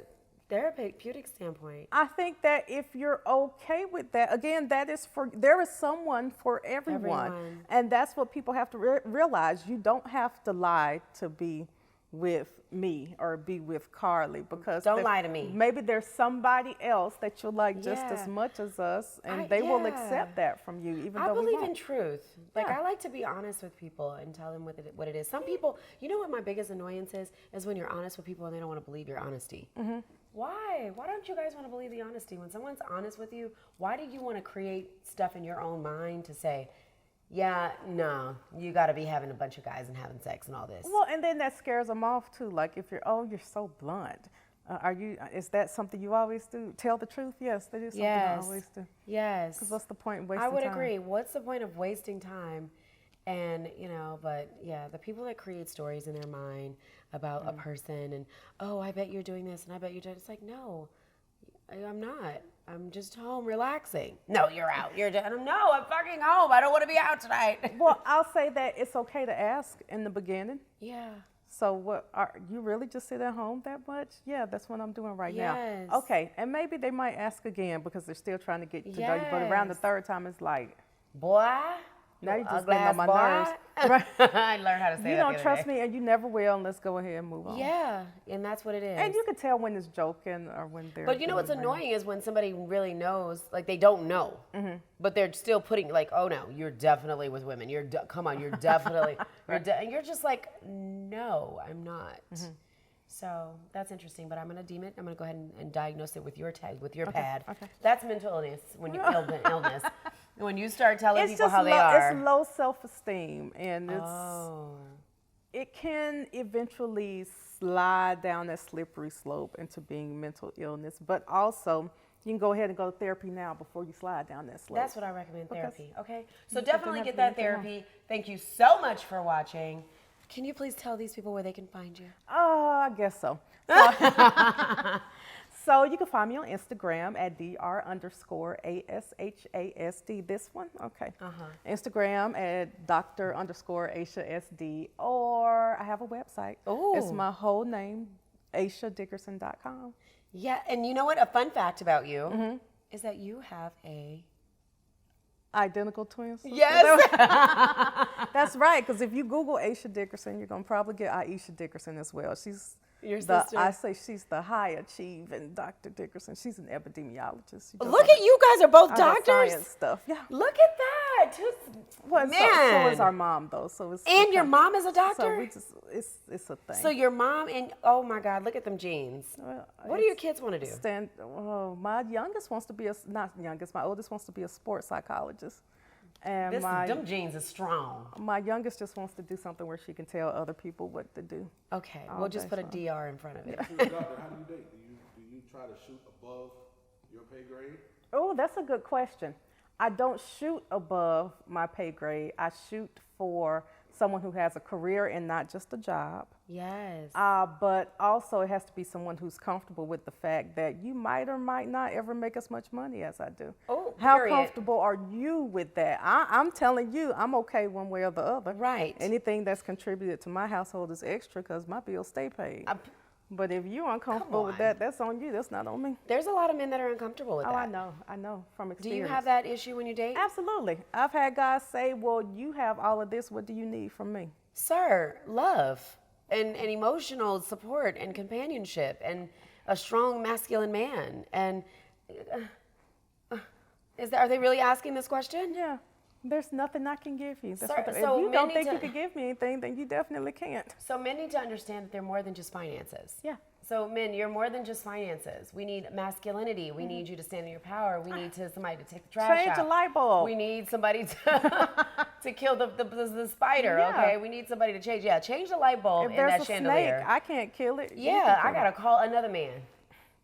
A: therapeutic standpoint?
B: I think that if you're okay with that, again, there is someone for everyone. And that's what people have to realize. You don't have to lie to be with me or be with Carly, because
A: Don't lie to me.
B: Maybe there's somebody else that you like just as much as us, and they will accept that from you, even
A: I
B: though
A: believe
B: we
A: in truth. Like,
B: Yeah.
A: I like to be honest with people and tell them what it is. Some people, you know what my biggest annoyance is when you're honest with people and they don't want to believe your honesty.
B: Mm-hmm.
A: Why? Why don't you guys want to believe the honesty? When someone's honest with you, why do you want to create stuff in your own mind to say, yeah, no, you got to be having a bunch of guys and having sex and all this?
B: Well, and then that scares them off too. Like if you're so blunt. Is that something you always do? Tell the truth? Yes, that is something I always do.
A: Yes.
B: Because what's the point in wasting
A: I would
B: time?
A: agree. What's the point of wasting time? And, but yeah, the people that create stories in their mind about a person and, oh, I bet you're doing this and I bet you're doing, it's like, no, I'm not. I'm just home relaxing. No, you're out. You're done. No, I'm fucking home. I don't want to be out tonight.
B: Well, I'll say that it's okay to ask in the beginning.
A: Yeah.
B: So you really just sit at home that much? Yeah, that's what I'm doing right
A: Yes.
B: now. Okay, and maybe they might ask again because they're still trying to get to know you. But around the third time, it's like,
A: boy,
B: now you're just
A: ugly
B: getting on my
A: ass
B: nerves.
A: boy.
B: Right?
A: I learned how to say that
B: You
A: the
B: don't
A: other
B: trust
A: day.
B: me, and you never will. Let's go ahead and move on.
A: Yeah, and that's what it is.
B: And you can tell when it's joking or when they're.
A: But you know what's annoying is when somebody really knows, like they don't know, but they're still putting like, oh no, you're definitely with women. Come on, you're definitely, and you're just like, no, I'm not. So that's interesting, but I'm going to deem it. I'm going to go ahead and diagnose it with your pad.
B: Okay.
A: That's mental illness. When you illness, when you start telling
B: It's
A: people
B: just
A: how they are.
B: It's low self-esteem, and
A: Oh.
B: it can eventually slide down that slippery slope into being mental illness. But also, you can go ahead and go to therapy now before you slide down that slope.
A: That's what I recommend, therapy. Okay, so
B: you
A: definitely
B: have
A: get
B: to
A: that
B: be anything
A: therapy. Thank you so much for watching. Can you please tell these people where they can find you?
B: I guess so. So you can find me on Instagram at dr_ASHASD. This one? Okay. Instagram at dr_ASHASD. Or I have a website.
A: Ooh.
B: It's my whole name, AshaDickerson.com.
A: Yeah, and you know what? A fun fact about you is that you have a...
B: Identical twins?
A: Yes!
B: That's right, because if you Google Asha Dickerson, you're going to probably get Aisha Dickerson as well. She's
A: Your sister?
B: I say she's the high achieving Dr. Dickerson. She's an epidemiologist. She does
A: Look at you guys are both
B: all that
A: doctors?
B: science stuff. Yeah.
A: Look at that!
B: Well,
A: Man!
B: So is our mom, though. So it's
A: And your mom is a doctor?
B: So we just it's a thing.
A: So your mom and, oh my God, look at them jeans.
B: Well,
A: What do your kids want to do?
B: My youngest wants to be my oldest wants to be a sports psychologist. And
A: Them jeans is strong.
B: my youngest just wants to do something where she can tell other people what to do.
A: Okay,
B: All
A: we'll just
B: day
A: put a
B: fun.
A: DR in front of it.
C: So, doctor, how do you date? Do you try to shoot above your pay grade?
B: Oh, that's a good question. I don't shoot above my pay grade. I shoot for someone who has a career and not just a job.
A: Yes.
B: But also it has to be someone who's comfortable with the fact that you might or might not ever make as much money as I do.
A: Oh,
B: How
A: period.
B: comfortable are you with that? I'm telling you, I'm okay one way or the other.
A: Right.
B: Anything that's contributed to my household is extra because my bills stay paid. But if you're uncomfortable with
A: on.
B: that, that's on you. That's not on me.
A: There's a lot of men that are uncomfortable with
B: Oh,
A: that.
B: I know from
A: Do
B: experience.
A: you have that issue when you date?
B: Absolutely. I've had guys say, well, you have all of this. What do you need from me?
A: Sir, love and emotional support and companionship and a strong masculine man. And are they really asking this question?
B: Yeah. There's nothing I can give you. That's
A: So-
B: what
A: so
B: if you don't
A: many
B: think
A: ti-
B: you can give me anything, then you definitely can't.
A: So men need to understand that they're more than just finances.
B: Yeah.
A: So men, you're more than just finances. We need masculinity. We need you to stand in your power. We need somebody to take the trash
B: Change
A: out.
B: a light bulb.
A: We need somebody to kill the spider.
B: Yeah.
A: Okay. We need somebody to change. Yeah, change the light bulb
B: If
A: in
B: there's
A: that
B: a
A: chandelier.
B: snake, I can't kill it. You
A: Yeah,
B: can
A: I
B: kill
A: gotta
B: it.
A: call another man.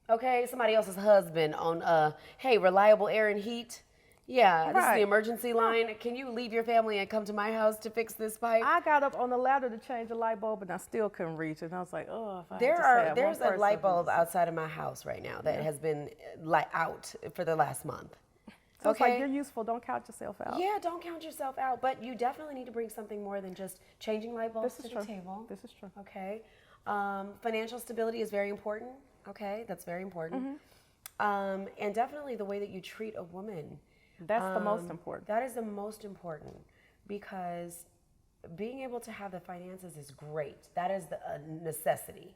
A: Okay, somebody else's husband on hey, reliable air and heat. Yeah, this is
B: Right.
A: the emergency line. Can you leave your family and come to my house to fix this pipe?
B: I got up on the ladder to change the light bulb, and I still couldn't reach it. And I was like, oh, if I had to have
A: There's
B: one
A: a light
B: person
A: bulb
B: do this.
A: outside of my house right now that has been out for the last month.
B: So it's like, you're useful. Don't count yourself out.
A: Yeah, don't count yourself out, but you definitely need to bring something more than just changing light bulbs
B: This is
A: to the
B: true.
A: table.
B: This is true.
A: Okay. Financial stability is very important. Okay, that's very important.
B: Mm-hmm.
A: And definitely the way that you treat a woman.
B: That's the most important.
A: That is the most important, because being able to have the finances is great. That is a necessity.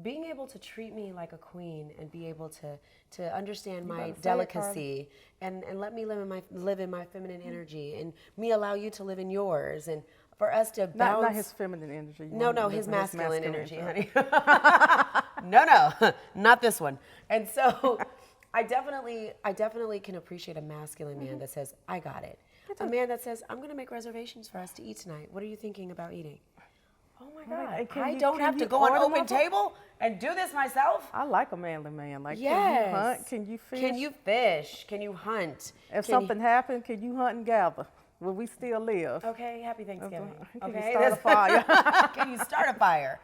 A: Being able to treat me like a queen and be able to understand my
B: better say it,
A: delicacy and let me live in my feminine energy, and me allow you to live in yours, and for us to bounce.
B: Not his feminine energy. You
A: No,
B: want to
A: no,
B: live
A: his
B: in
A: masculine energy,
B: energy.
A: honey. No, not this one. And so I definitely can appreciate a masculine man that says, I got it. A man that says, I'm going to make reservations for us to eat tonight. What are you thinking about eating? Oh my God.
B: Can
A: Don't
B: can
A: have to
B: you
A: go on
B: order
A: open
B: my food?
A: table and do this myself.
B: I like a manly man. Like,
A: Yes.
B: can you hunt? Can you fish?
A: Can you fish? Can you hunt?
B: If
A: Can
B: something happened, can you hunt and gather? Will we still live?
A: Okay, happy Thanksgiving.
B: Can you
A: Okay,
B: start a fire?
A: Can you start a fire?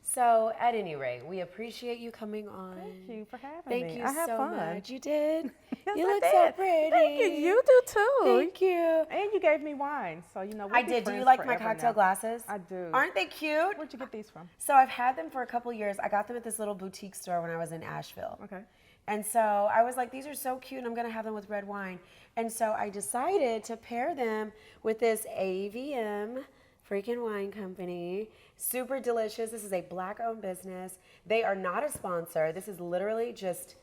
A: So, at any rate, we appreciate you coming on.
B: Thank you for having
A: Thank
B: me.
A: you
B: I had
A: so
B: fun.
A: much. You did.
B: Yes,
A: You
B: I
A: look so
B: did.
A: pretty.
B: Thank you. You do too.
A: Thank you.
B: And you gave me wine, so you know. We'll
A: I
B: be
A: did. Do you
B: friends
A: like my
B: forever
A: cocktail
B: now.
A: glasses?
B: I do.
A: Aren't they cute?
B: Where'd you get these from?
A: So I've had them for a couple years. I got them at this little boutique store when I was in Asheville.
B: Okay.
A: And so I was like, these are so cute, and I'm going to have them with red wine. And so I decided to pair them with this AVM freaking wine company. Super delicious. This is a Black-owned business. They are not a sponsor. This is literally just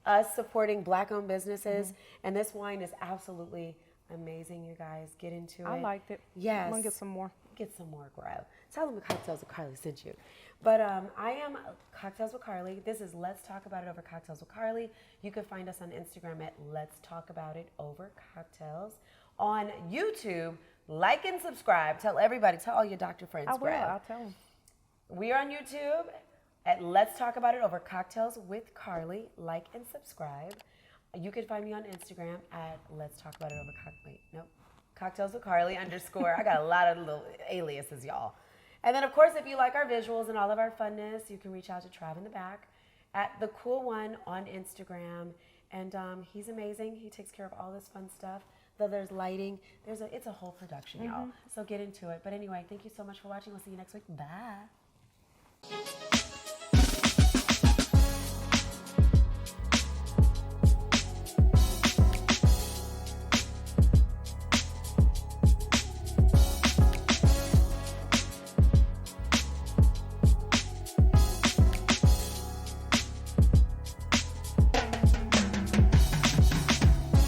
A: us supporting Black-owned businesses. And this wine is absolutely amazing, you guys. Get into it.
B: I liked it.
A: Yes.
B: I'm gonna get some more.
A: Get some more, Grow. Tell them the Cocktails with Carly sent you. But I am Cocktails with Carly. This is Let's Talk About It Over Cocktails with Carly. You can find us on Instagram at Let's Talk About It Over Cocktails. On YouTube, like and subscribe. Tell everybody. Tell all your doctor friends.
B: I will.
A: Brad.
B: I'll tell them.
A: We are on YouTube at Let's Talk About It Over Cocktails with Carly. Like and subscribe. You can find me on Instagram at Let's Talk About It Over Cocktails with Carly _ I got a lot of little aliases, y'all. And then, of course, if you like our visuals and all of our funness, you can reach out to Trav in the back at The Cool One on Instagram. And he's amazing. He takes care of all this fun stuff. Though there's lighting, it's a whole production, y'all. So get into it. But anyway, thank you so much for watching. We'll see you next week. Bye.